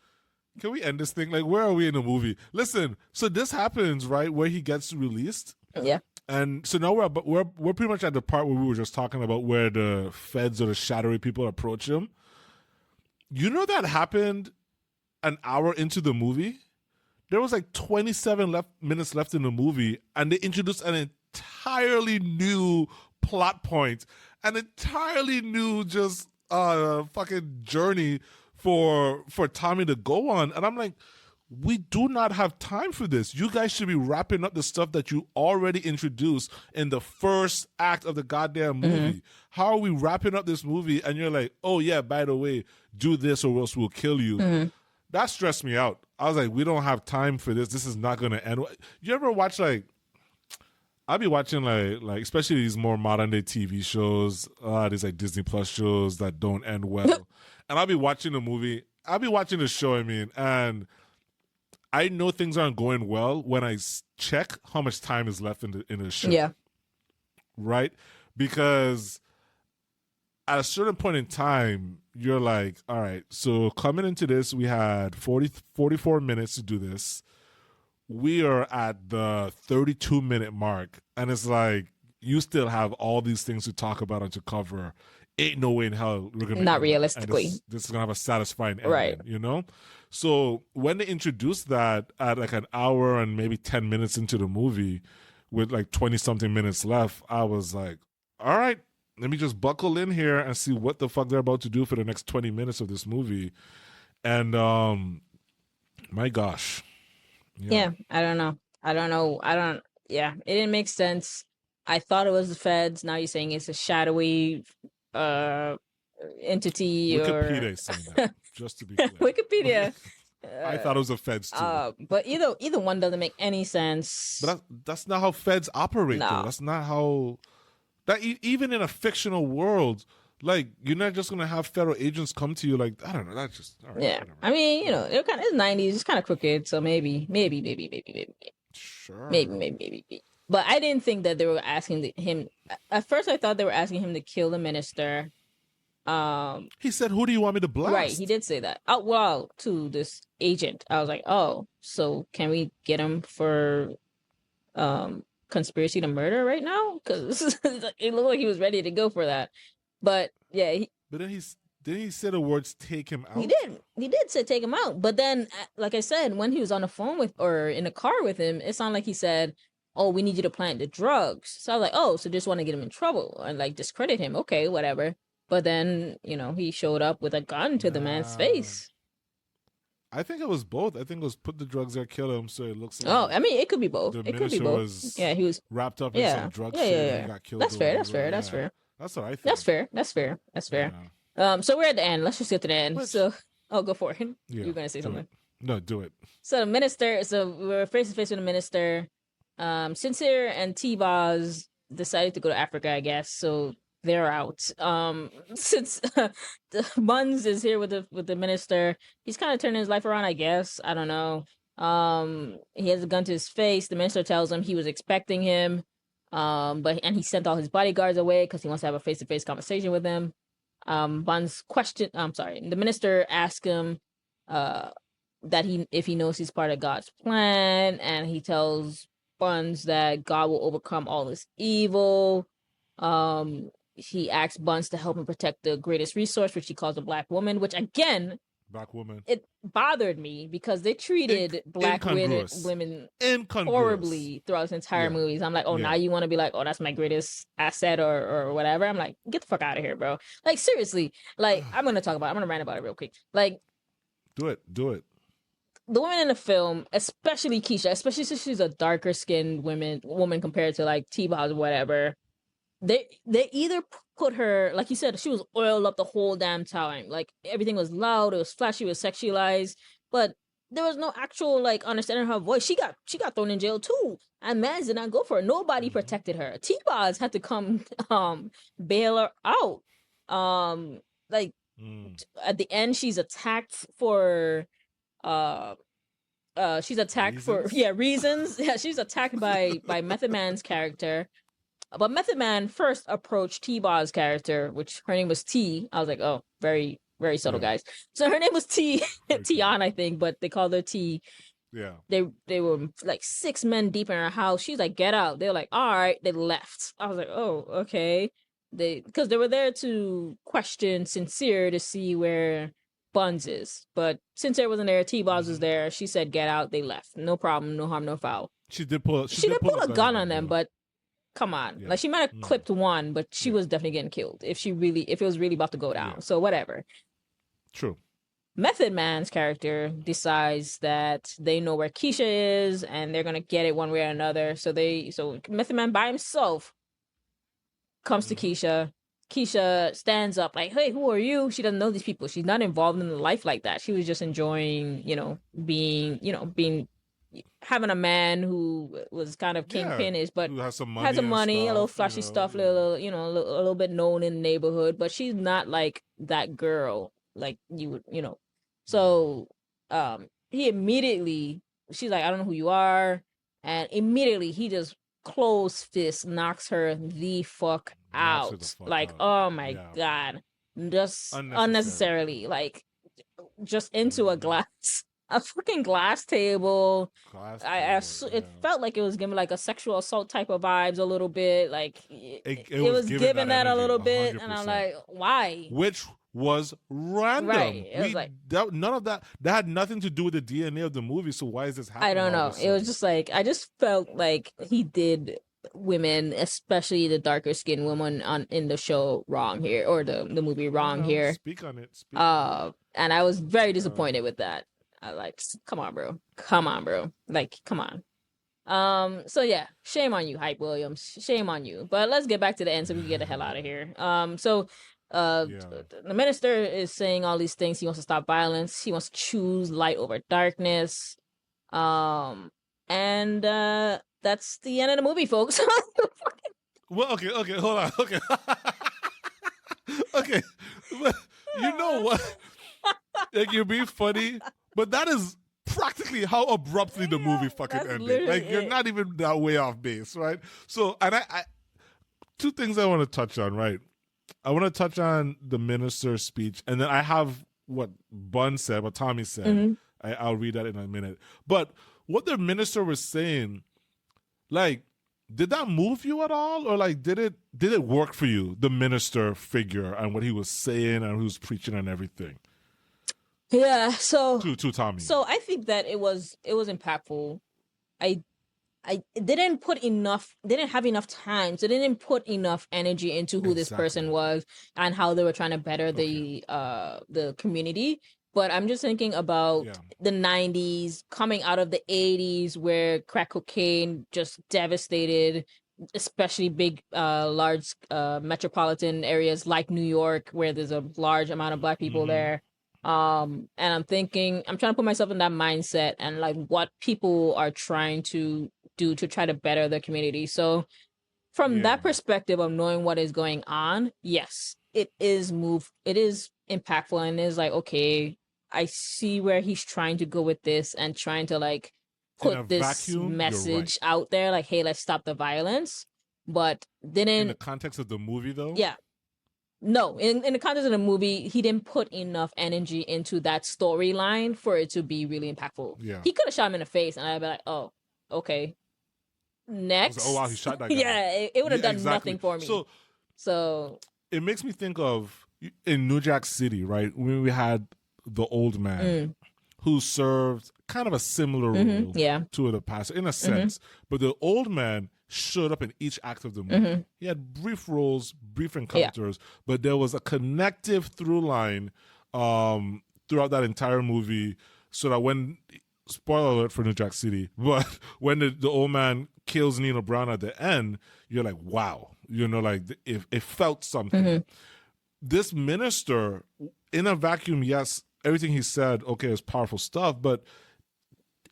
Can we end this thing? Like, where are we in the movie? Listen, so this happens, right, where he gets released. Yeah. And so now we're pretty much at the part where we were just talking about where the feds or the shadowy people approach him. You know that happened an hour into the movie? There was like 27 minutes left in the movie, and they introduced an entirely new plot point, an entirely new just fucking journey for Tommy to go on. And I'm like, we do not have time for this. You guys should be wrapping up the stuff that you already introduced in the first act of the goddamn movie. Mm-hmm. How are we wrapping up this movie and you're like, oh yeah, by the way, do this or else we'll kill you. Mm-hmm. That stressed me out. I was like, we don't have time for this. This is not going to end. You ever watch like, I'll be watching like especially these more modern day TV shows, these like Disney Plus shows that don't end well. And I'll be watching a movie. I'll be watching the show, and I know things aren't going well when I check how much time is left in the show. Yeah. Right? Because at a certain point in time, you're like, all right, so coming into this, we had 44 minutes to do this. We are at the 32-minute mark, and it's like, you still have all these things to talk about and to cover. Ain't no way in hell we're gonna not realistically. This is gonna have a satisfying ending, right? You know. So when they introduced that at like an hour and maybe 10 minutes into the movie, with like 20-something minutes left, I was like, all right, let me just buckle in here and see what the fuck they're about to do for the next 20 minutes of this movie. And my gosh, yeah, I don't know. Yeah, it didn't make sense. I thought it was the feds. Now you're saying it's a shadowy entity. Wikipedia is saying that, just to be clear. Wikipedia. I thought it was a feds too. But either one doesn't make any sense. But that's not how feds operate. No. Though. That's not how. That even in a fictional world, like you're not just gonna have federal agents come to you. Like I don't know. That's just all right, yeah. Whatever. I mean, it's 90s. It's kind of crooked. So maybe. Sure. Maybe. But I didn't think that they were asking him. At first, I thought they were asking him to kill the minister. He said, "Who do you want me to blast?" Right, he did say that. Oh, well, to this agent. I was like, oh, so can we get him for conspiracy to murder right now? Because it looked like he was ready to go for that. But yeah, but then didn't he say the words "take him out"? He did say take him out. But then, like I said, when he was on the phone or in the car with him, it sounded like he said, oh, we need you to plant the drugs. So I was like, oh, so just want to get him in trouble and like discredit him. Okay, whatever. But then, he showed up with a gun to the man's face. I think it was both. I think it was put the drugs there, kill him, so it looks like... Oh, I mean, it could be both. It could be both. He was... wrapped up in some drug shit and got killed. That's fair. That's what I think. That's fair. Yeah. So we're at the end. Let's just get to the end. So, go for it. Yeah, You're going to say something. No, do it. So the minister... So we're face to face with the minister. Sincere and T-Boz decided to go to Africa, I guess. So... they're out. Since the Buns is here with the minister, he's kind of turning his life around, I guess. I don't know. He has a gun to his face. The minister tells him he was expecting him, but he sent all his bodyguards away because he wants to have a face-to-face conversation with him. The minister asked him that if he knows he's part of God's plan, and he tells Buns that God will overcome all this evil. He asks Buns to help him protect the greatest resource, which he calls a black woman, which again, it bothered me because they treated black women horribly throughout this entire movie. I'm like, now you want to be like, oh, that's my greatest asset or whatever. I'm like, get the fuck out of here, bro. Like, seriously. Like, I'm going to rant about it real quick. Like, do it. the women in the film, especially Keisha, especially since she's a darker skinned woman compared to like T-Boz or whatever, they either put her, like you said, she was oiled up the whole damn time. Like everything was loud, it was flashy, it was sexualized, but there was no actual like understanding her voice. She got thrown in jail too. And Mans did not go for her. Nobody protected her. T-Boz had to come bail her out. Like at the end she's attacked for she's attacked for reasons. Yeah, she's attacked by Method Man's character. But Method Man first approached T-Boz's character, which her name was T. I was like, oh, very, very subtle, guys. So her name was T, Tian, I think, but they called her T. Yeah. They were like 6 men deep in her house. She's like, get out. They were like, all right. They left. I was like, oh, okay. Because they were there to question Sincere to see where Buns is. But Sincere wasn't there. T-Boz was there. She said, get out. They left. No problem. No harm, no foul. She did pull a gun on them, but come on. Like she might have clipped one, but she was definitely getting killed if it was really about to go down. So whatever. True. Method Man's character decides that they know where Keisha is and they're gonna get it one way or another. So Method Man by himself comes to Keisha. Keisha stands up like, hey, who are you? She doesn't know these people. She's not involved in the life like that. She was just enjoying, being having a man who was kind of kingpin-ish, but has some money, stuff, a little flashy stuff, a little bit known in the neighborhood, but she's not like that girl, like you would, So, she's like, I don't know who you are, and immediately he just closed fist knocks her the fuck out, oh my god, just unnecessarily, like just into a glass. A fucking glass table. It felt like it was giving like a sexual assault type of vibes a little bit. Like it was giving that a little bit, 100%. And I'm like, why? Which was random. Right. It was none of that had nothing to do with the DNA of the movie. So why is this happening? I don't know. It was just like I just felt like he did women, especially the darker skinned women in the show wrong here, or the movie wrong here. Speak on it. And I was very disappointed with that. I like, come on, bro. Like, come on. So yeah, shame on you, Hype Williams. Shame on you. But let's get back to the end so we can get the hell out of here. The minister is saying all these things. He wants to stop violence. He wants to choose light over darkness. And that's the end of the movie, folks. Well, okay, hold on. Okay. Okay. You know what? Like, you're being funny, but that is practically how abruptly the movie fucking ended. Like, you're not even that way off base, right? So, and I two things I want to touch on, right? I want to touch on the minister's speech, and then I have what Bun said, what Tommy said. Mm-hmm. I'll read that in a minute. But what the minister was saying, like, did that move you at all? Or like, did it work for you, the minister figure and what he was saying and who was preaching and everything? Yeah, so to Tommy. So I think that it was impactful. I didn't have enough time, so didn't put enough energy into who this person was and how they were trying to better the community. But I'm just thinking about the 90s, coming out of the 80s where crack cocaine just devastated, especially big, large metropolitan areas like New York, where there's a large amount of Black people there. And I'm trying to put myself in that mindset and like what people are trying to do to try to better the community. So from that perspective of knowing what is going on, yes, it is impactful and is like, okay, I see where he's trying to go with this and trying to like put this message out there, like, hey, let's stop the violence. But didn't, in the context of the movie though? Yeah. No, in the context of the movie, he didn't put enough energy into that storyline for it to be really impactful. Yeah. He could have shot him in the face, and I'd be like, oh, okay. Next. Oh, wow, he shot that guy. Yeah, it would have done nothing for me. So it makes me think of in New Jack City, right? When we had the old man who served kind of a similar role to the pastor in a sense, but the old man showed up in each act of the movie. He had brief roles, brief encounters, but there was a connective through line throughout that entire movie, so that when spoiler alert for New Jack City, but when the old man kills Nino Brown at the end, you're like, wow, like it felt something. Mm-hmm. This minister, in a vacuum, yes, everything he said, okay, is powerful stuff, but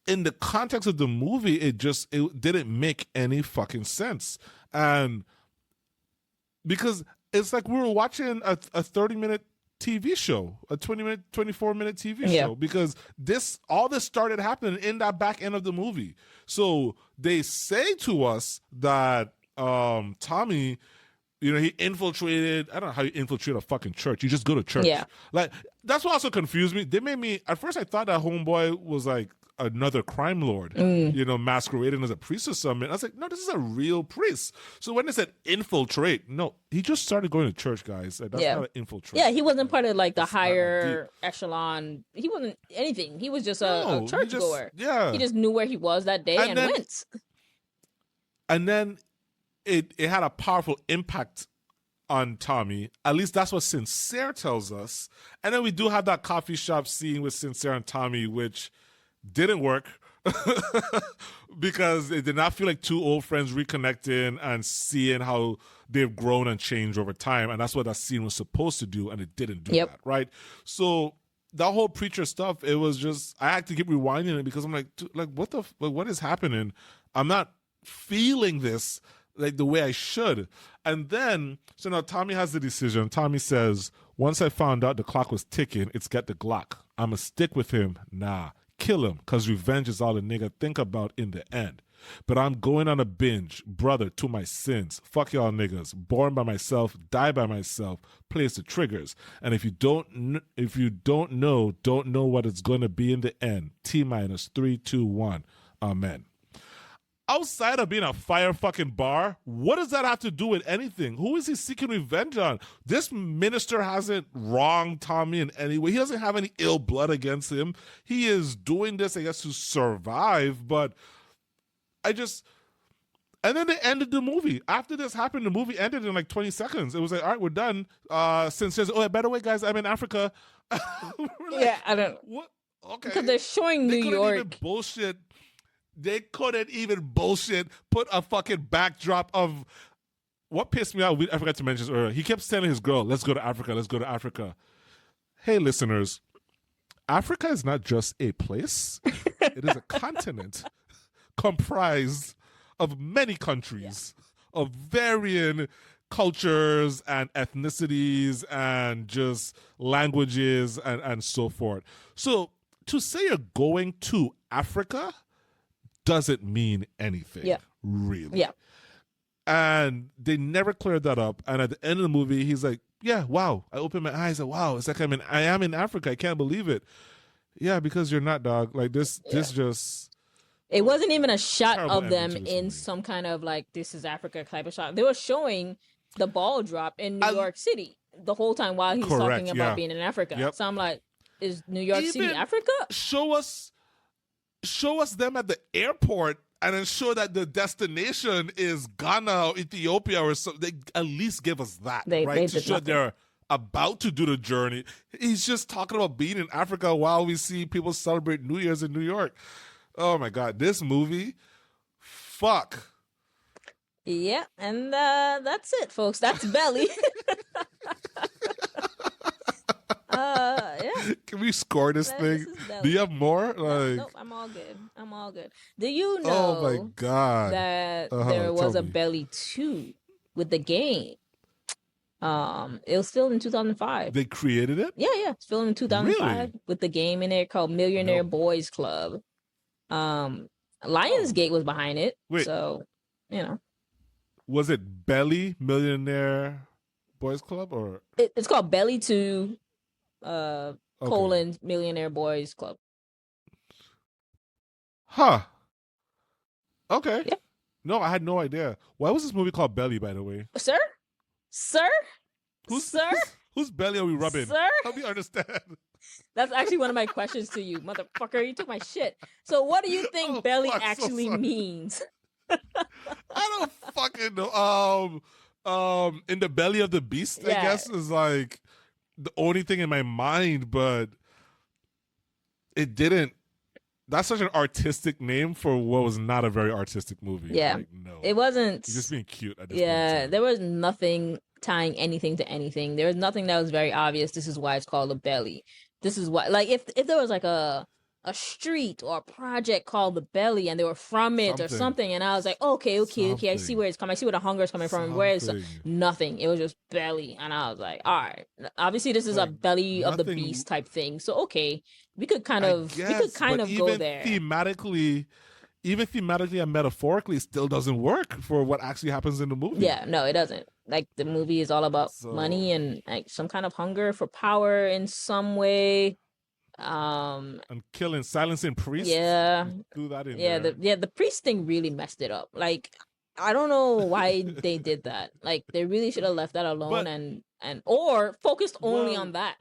in the context of the movie, it didn't make any fucking sense. And because it's like we were watching a 30-minute TV show, a 20-minute, 24-minute TV show, because all this started happening in that back end of the movie. So they say to us that Tommy, he infiltrated. I don't know how you infiltrate a fucking church. You just go to church. Yeah. Like, that's what also confused me. They made me, at first I thought that homeboy was like another crime lord, masquerading as a priest or something. I was like, no, this is a real priest. So when they said infiltrate, no, he just started going to church, guys. Like, that's not an infiltrate. Yeah, he wasn't part of like the higher echelon. He wasn't anything. He was just a churchgoer. Yeah. He just knew where he was that day and went. And then it had a powerful impact on Tommy. At least that's what Sincere tells us. And then we do have that coffee shop scene with Sincere and Tommy, which didn't work because it did not feel like two old friends reconnecting and seeing how they've grown and changed over time. And that's what that scene was supposed to do, and it didn't do that, right? So that whole preacher stuff, it was just, I had to keep rewinding it because I'm like, what is happening? I'm not feeling this like the way I should. And then, so now Tommy has the decision. Tommy says, once I found out the clock was ticking, it's get the Glock. I'ma stick with him. Nah. Kill him, because revenge is all a nigga think about in the end. But I'm going on a binge, brother, to my sins. Fuck y'all niggas. Born by myself, die by myself. Place the triggers. And if you don't know what it's going to be in the end. T-3, 2, 1. Amen. Outside of being a fire fucking bar, what does that have to do with anything? Who is he seeking revenge on? This minister hasn't wronged Tommy in any way. He doesn't have any ill blood against him. He is doing this, I guess, to survive, but and then they ended the movie. After this happened, the movie ended in like 20 seconds. It was like, all right, we're done. Since there's, by the way, guys, I'm in Africa. Yeah, I don't. What? Okay. Because they're showing New York. Even bullshit. They couldn't even bullshit put a fucking backdrop of what pissed me out. I forgot to mention this earlier. He kept telling his girl, let's go to Africa. Let's go to Africa. Hey, listeners, Africa is not just a place. It is a continent comprised of many countries of varying cultures and ethnicities and just languages and so forth. So to say you're going to Africa doesn't mean anything, really. Yeah. And they never cleared that up. And at the end of the movie, he's like, yeah, wow. I opened my eyes and wow, it's like I am in Africa. I can't believe it. Yeah, because you're not, dog. Like this just... It wasn't even a shot of them in some kind of like, this is Africa type of shot. They were showing the ball drop in New York City the whole time while he's talking about being in Africa. Yep. So I'm like, is New York City Africa? Show us them at the airport and ensure that the destination is Ghana or Ethiopia or something. They at least give us that, right? To show they're about to do the journey. He's just talking about being in Africa while we see people celebrate New Year's in New York. Oh my God, this movie, fuck. Yeah, and that's it, folks. That's Belly. Yeah. Can we score this thing? Do you have more? Nope, I'm all good. Do you know? Oh my God! That there was a Belly 2 with the game. It was filmed in 2005. They created it? Yeah, it's filmed in 2005 with the game in there called Millionaire Boys Club. Lionsgate was behind it. Wait. So, Was it Belly Millionaire Boys Club or? It's called Belly 2. Millionaire Boys Club. Huh. Okay. Yeah. No, I had no idea. Why was this movie called Belly, by the way? Sir? Whose belly are we rubbing? Sir? Help me understand. That's actually one of my questions to you, motherfucker. You took my shit. So what do you think belly actually means? I don't fucking know. In the belly of the beast, I guess, is like the only thing in my mind, but it didn't that's such an artistic name for what was not a very artistic movie. Yeah. Like, no, it wasn't. You're just being cute at this Yeah, point. there was nothing tying anything to anything. There was nothing that was very obvious. This is why it's called a belly. This is why, like, if there was like a street or a project called the belly and they were from it or something, and I was like, okay, I see where it's coming. I see where the hunger is coming from. Where it's nothing. It was just belly, and I was like, all right, obviously this is like, a belly of the beast type thing. So okay, we could kind of go there. Even thematically and metaphorically, it still doesn't work for what actually happens in the movie. Yeah, no, it doesn't. Like, the movie is all about money and like some kind of hunger for power in some way. And silencing priests. Yeah, do that in there. The priest thing really messed it up. Like, I don't know why they did that. Like, they really should have left that alone or focused only on that.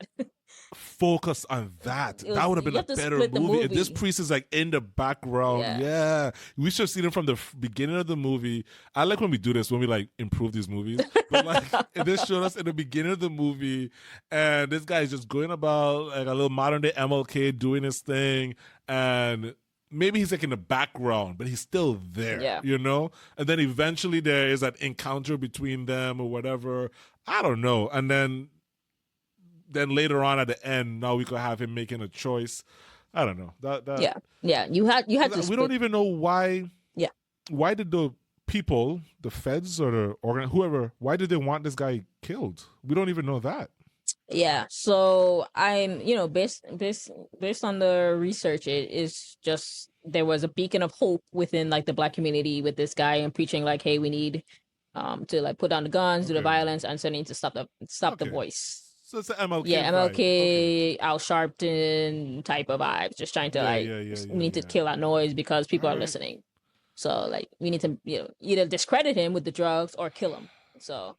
Focus on that. That would have been a better movie. If this priest is like in the background, yeah. We should have seen him from the beginning of the movie. I like when we do this, when we like improve these movies. But like, if this showed us in the beginning of the movie, and this guy is just going about like a little modern day MLK doing his thing, and maybe he's like in the background, but he's still there, you know? And then eventually there is that encounter between them or whatever. I don't know. And then later on at the end, now we could have him making a choice. I don't know. You had to. We don't even know why. Yeah. Why did the people, the feds or the whoever, why did they want this guy killed? We don't even know that. Yeah. So I'm, based on the research, it is just there was a beacon of hope within like the Black community with this guy and preaching like, hey, we need to like put down the guns, do the violence, and starting to stop the voice. So it's an MLK. Yeah, MLK, Al Sharpton type of vibes. Just trying to we need to kill that noise because people are listening. So like we need to either discredit him with the drugs or kill him. So,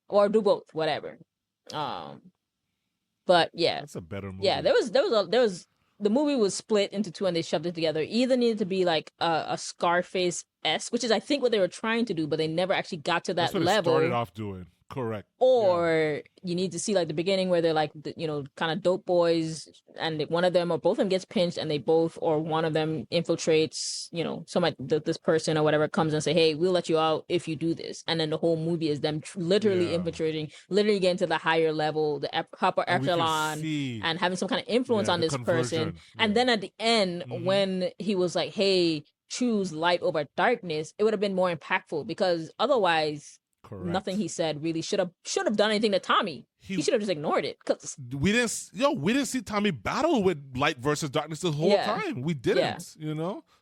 or do both, whatever. But yeah, that's a better movie. Yeah, there was the movie was split into two and they shoved it together. Either needed to be like a Scarface-esque, which is I think what they were trying to do, but they never actually got to that that's what level. They started off doing. Correct. Or you need to see like the beginning where they're like, kind of dope boys, and one of them or both of them gets pinched, and they both or one of them infiltrates, this person or whatever comes and say, hey, we'll let you out if you do this, and then the whole movie is them literally infiltrating, literally getting to the higher level, the upper echelon, and having some kind of influence on this person. And then at the end, when he was like, hey, choose light over darkness, it would have been more impactful because otherwise. Correct. Nothing he said really should have done anything to Tommy. He should have just ignored it. Cause we didn't see Tommy battle with light versus darkness the whole time. We didn't,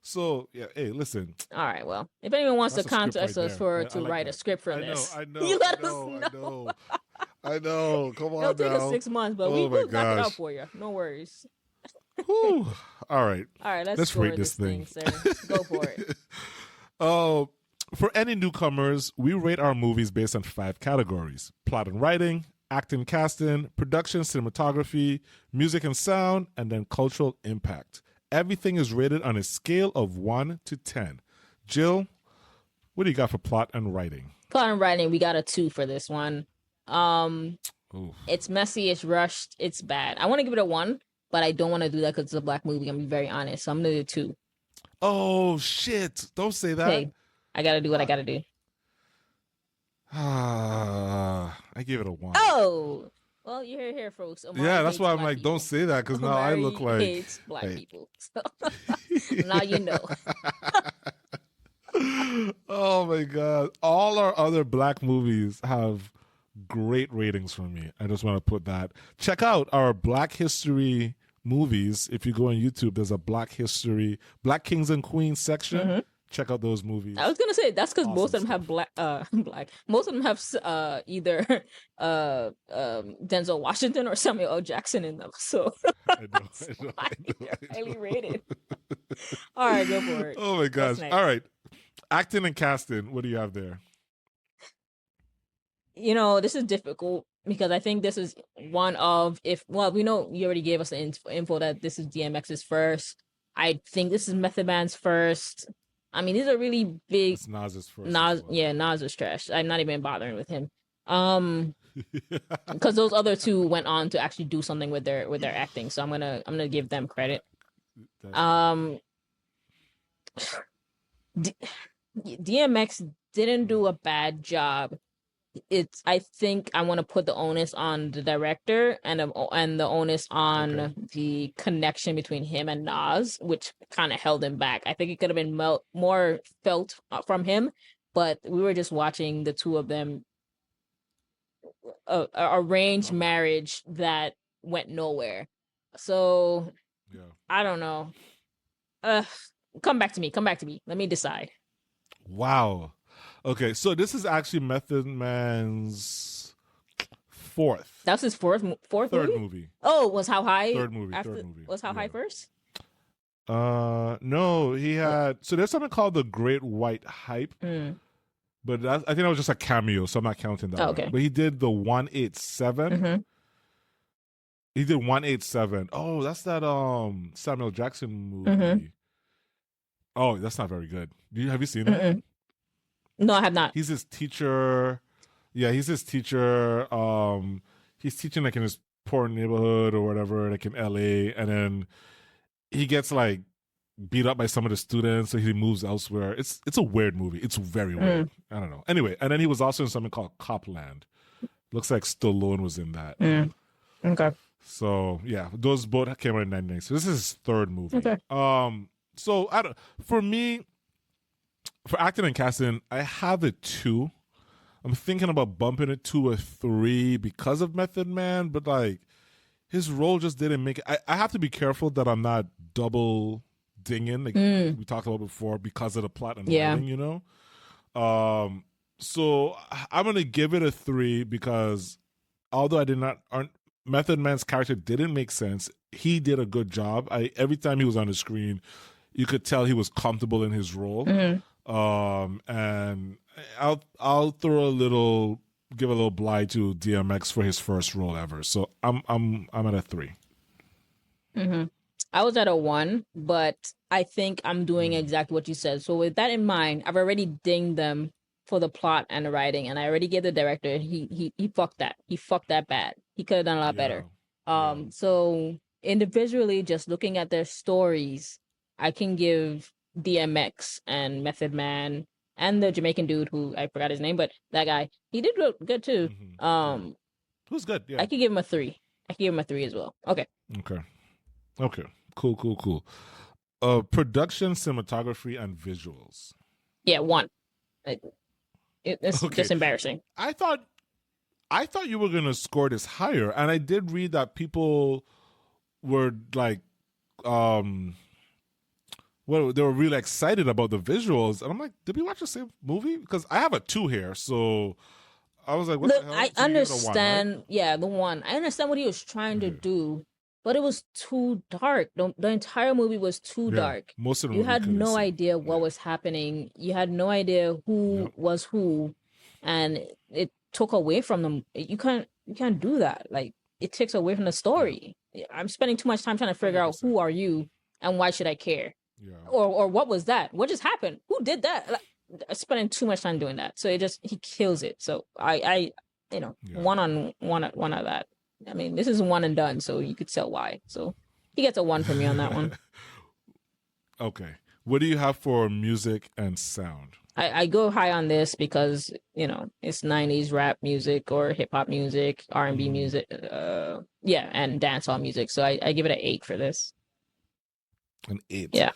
So hey, listen. All right, well, if anyone wants to contact us to write a script for this, I know. You let us know. I know. Come on, it'll take us 6 months, but we will knock it out for you. No worries. All right. Let's rate this thing, sir. Go for it. For any newcomers, we rate our movies based on 5 categories: plot and writing, acting, casting, production, cinematography, music and sound, and then cultural impact. Everything is rated on a scale of 1 to 10. Jill, what do you got for plot and writing? Plot and writing, we got a 2 for this one. It's messy, it's rushed, it's bad. I want to give it a 1, but I don't want to do that because it's a Black movie. I'm going to be very honest. So I'm going to do 2. Oh, shit. Don't say that. Hey. I gotta do what I gotta do. I give it a 1. Oh, well, you're here, folks. Omari that's why I'm like, people. Don't say that because now I look like hates Black people. So now you know. Oh my God! All our other Black movies have great ratings from me. I just want to put that. Check out our Black History movies. If you go on YouTube, there's a Black History, Black Kings and Queens section. Mm-hmm. Check out those movies. I was gonna say that's because most of them have black. Most of them have either Denzel Washington or Samuel L. Jackson in them. So I know. Highly rated. All right, go for it. Oh my gosh! All right, acting and casting. What do you have there? This is difficult because I think this is one of we know you already gave us the info that this is DMX's first. I think this is Method Man's first. I mean, these are really big. It's Nas's first. Nas is trash. I'm not even bothering with him. Because those other two went on to actually do something with their acting. So I'm gonna give them credit. Um, DMX didn't do a bad job. I think I want to put the onus on the director and the onus on the connection between him and Nas, which kind of held him back. I think it could have been more felt from him, but we were just watching the two of them arranged marriage that went nowhere. So I don't know. Come back to me. Let me decide. Wow. Okay, so this is actually Method Man's fourth. That's his fourth third movie. Oh, was How High? Third movie. Was How High first? No, he had. So there's something called the Great White Hype, but I think that was just a cameo, so I'm not counting that. Okay. But he did the 187. Mm-hmm. He did 187. Oh, that's that Samuel Jackson movie. Mm-hmm. Oh, that's not very good. Have you seen it? No, I have not. He's his teacher. Yeah, he's his teacher. He's teaching like in his poor neighborhood or whatever, like in LA, and then he gets like beat up by some of the students, so he moves elsewhere. It's a weird movie. It's very weird. I don't know. Anyway, and then he was also in something called Copland. Looks like Stallone was in that. Okay. So yeah, those both came out in '99. So this is his third movie. Okay. So for me, for acting and casting, I have a 2. I'm thinking about bumping it to a 3 because of Method Man, but like his role just didn't make it. I have to be careful that I'm not double dinging, like we talked about before, because of the plot and writing, you know. So I'm gonna give it a 3 because although Method Man's character didn't make sense, he did a good job. Every time he was on the screen, you could tell he was comfortable in his role. And I'll give a little blight to DMX for his first role ever. So I'm at a 3. I was at a 1, but I think I'm doing exactly what you said. So with that in mind, I've already dinged them for the plot and the writing, and I already gave the director. He fucked that. He fucked that bad. He could have done a lot better. So individually, just looking at their stories, I can give DMX and Method Man and the Jamaican dude who I forgot his name, but that guy, he did good too. Who's good? Yeah, I could give him a 3. I could give him a 3 as well. Okay. Cool. Production, cinematography, and visuals. Yeah, 1. It's just embarrassing. I thought you were gonna score this higher, and I did read that people were like, well, they were really excited about the visuals, and I'm like, did we watch the same movie? Because I have a 2 here, so I was like, what the hell? I understand, 1, right? Yeah, the 1. I understand what he was trying to do, but it was too dark. The entire movie was too dark. Most of the you had no idea what was happening. You had no idea who was who, and it took away from them. You can't do that. Like, it takes away from the story. I'm spending too much time trying to figure 100%. Out who are you and why should I care. Or what was that? What just happened? Who did that? Like, spending too much time doing that. So he kills it. So I 1 on that. I mean, this is 1 and done, so you could tell why. So he gets a 1 from me on that one. Okay. What do you have for music and sound? I go high on this because, it's 90s rap music or hip hop music, R&B music, and dancehall music. So I give it an 8 for this. An 8. Yeah.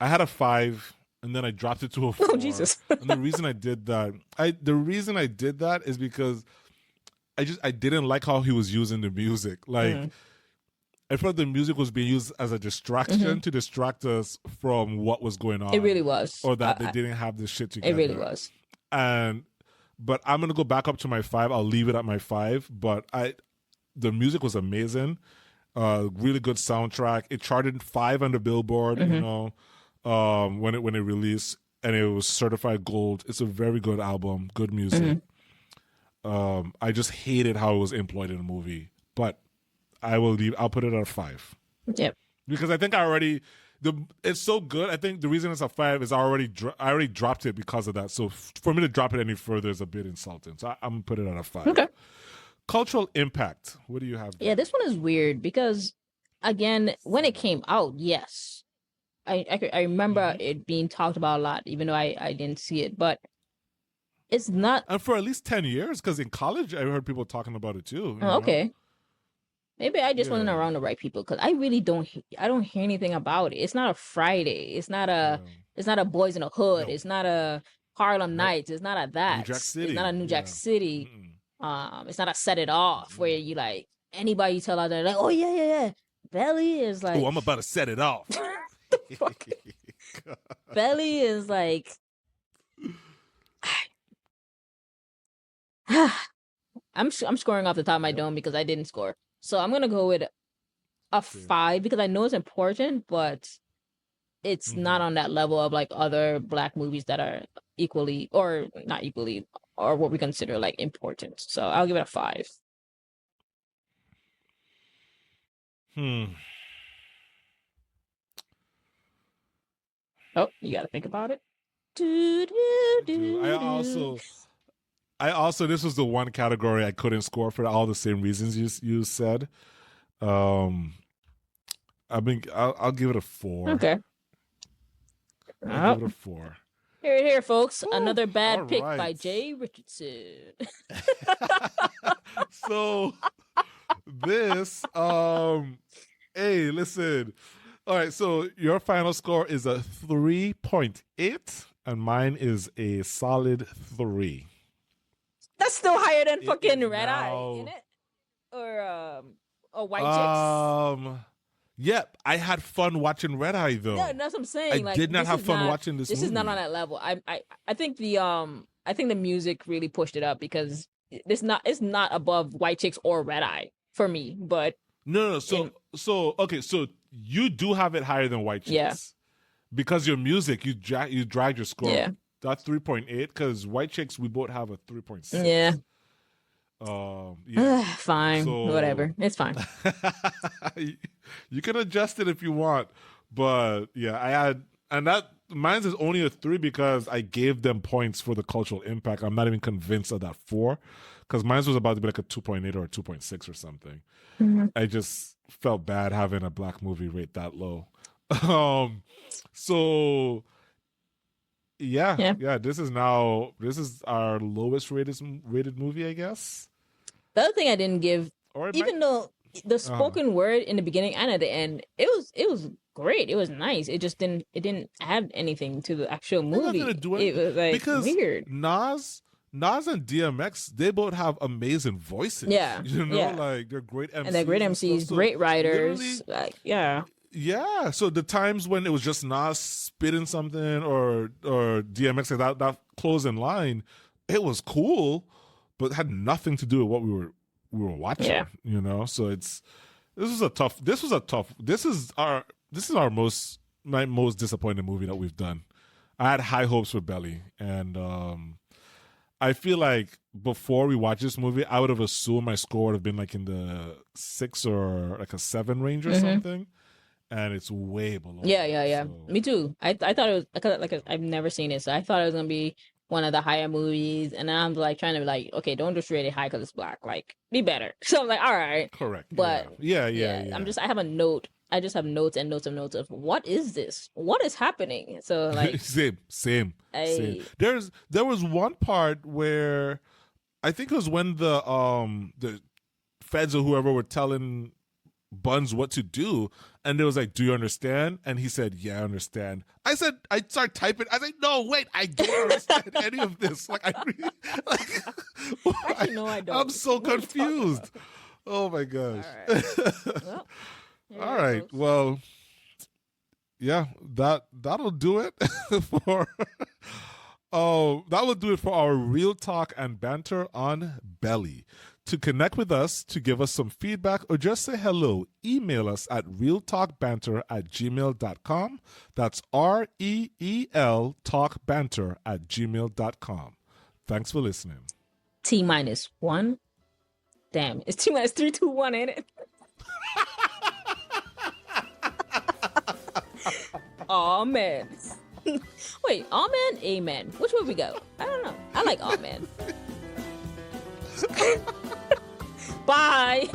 I had a 5 and then I dropped it to a 4. Oh, Jesus. And the reason I did that is because I didn't like how he was using the music. Like, I felt the music was being used as a distraction to distract us from what was going on. It really was. Or that they didn't have this shit together. It really was. But I'm going to go back up to my 5. I'll leave it at my 5. But the music was amazing. Really good soundtrack. It charted 5 on the Billboard, when it released, and it was certified gold. It's a very good album, good music. I just hated how it was employed in the movie, but I'll put it at a 5. Yep. Because I think it's so good. I think the reason it's a 5 is I already dropped it because of that. So for me to drop it any further is a bit insulting. So I'm gonna put it at a 5. Okay. cultural impact. What do you have there? Yeah, this one is weird because, again, when it came out, yes, I remember it being talked about a lot, even though I didn't see it. But it's not. And for at least 10 years, because in college, I heard people talking about it too. Oh, okay. Maybe I just wasn't around the right people because I really don't. I don't hear anything about it. It's not a Friday. It's not a. It's not a Boys in the Hood. No. It's not a Harlem Nights. It's not a that. New Jack City. It's not a New Jack City. It's not a Set It Off where you like anybody you tell out there like, oh yeah. Belly is like, oh, I'm about to set it off. Belly is like, I'm scoring off the top of my dome because I didn't score. So I'm gonna go with a 5 because I know it's important, but it's not on that level of like other Black movies that are equally or not equally or what we consider like important. So I'll give it a 5. Oh, you got to think about it. I also this was the one category I couldn't score for all the same reasons you said. I mean, I'll give it a 4. Okay. I'll give it a 4. Here, folks. Ooh, another bad pick by Jay Richardson. So this, hey, listen. All right, so your final score is a 3.8, and mine is a solid 3. That's still higher than fucking Red Eye, isn't it? Or White Chicks. Yep, I had fun watching Red Eye though. Yeah, that's what I'm saying. I did not have fun watching this movie. This is not on that level. I think the music really pushed it up because it's not above White Chicks or Red Eye for me. But no. So you do have it higher than White Chicks. Yeah. Because your music, you dragged your score. Yeah. That's 3.8 because White Chicks, we both have a 3.6. Yeah. Yeah. Fine. So, whatever. It's fine. You can adjust it if you want. But yeah, mine's is only a 3 because I gave them points for the cultural impact. I'm not even convinced of that 4 because mine was about to be like a 2.8 or a 2.6 or something. I just felt bad having a Black movie rate that low. So yeah, this is our lowest rated movie, I guess. The other thing I didn't give, even though the spoken word in the beginning and at the end, it was great. It was nice. It just didn't add anything to the actual movie. It was like because weird. Nas and DMX, they both have amazing voices. Yeah, like they're great MCs. And they're great MCs, so great writers. Yeah, so the times when it was just Nas spitting something or DMX like that closing line, it was cool, but it had nothing to do with what we were watching. Yeah. So this is my most disappointing movie that we've done. I had high hopes for Belly, and I feel like before we watched this movie, I would have assumed my score would have been like in the 6 or like a 7 range or something. And it's way below. Yeah. So. Me too. I thought it was like I've never seen it, so I thought it was gonna be one of the higher movies, and then I'm like trying to be like, okay, don't just rate it high because it's Black, like be better. So I'm like, all right, correct. But yeah. I have a note. I just have notes and notes of what is this? What is happening? So like same. There was one part where I think it was when the feds or whoever were telling Buns what to do, and it was like, do you understand? And he said, yeah, I understand. I started typing. I said, no, wait, I don't understand any of this. Like, I really, like, actually, no, I don't. I'm so confused. Oh my gosh. All right. Well, yeah, that'll do it for that will do it for our real talk and banter on Belly. To connect with us, to give us some feedback, or just say hello, email us at realtalkbanter@gmail.com. That's REEL talkbanter@gmail.com. Thanks for listening. T-1. Damn, it's T-3, 2, 1, ain't it? Aw, man. Wait, aw, man, amen. Which way we go? I don't know. I like aw, man. Bye.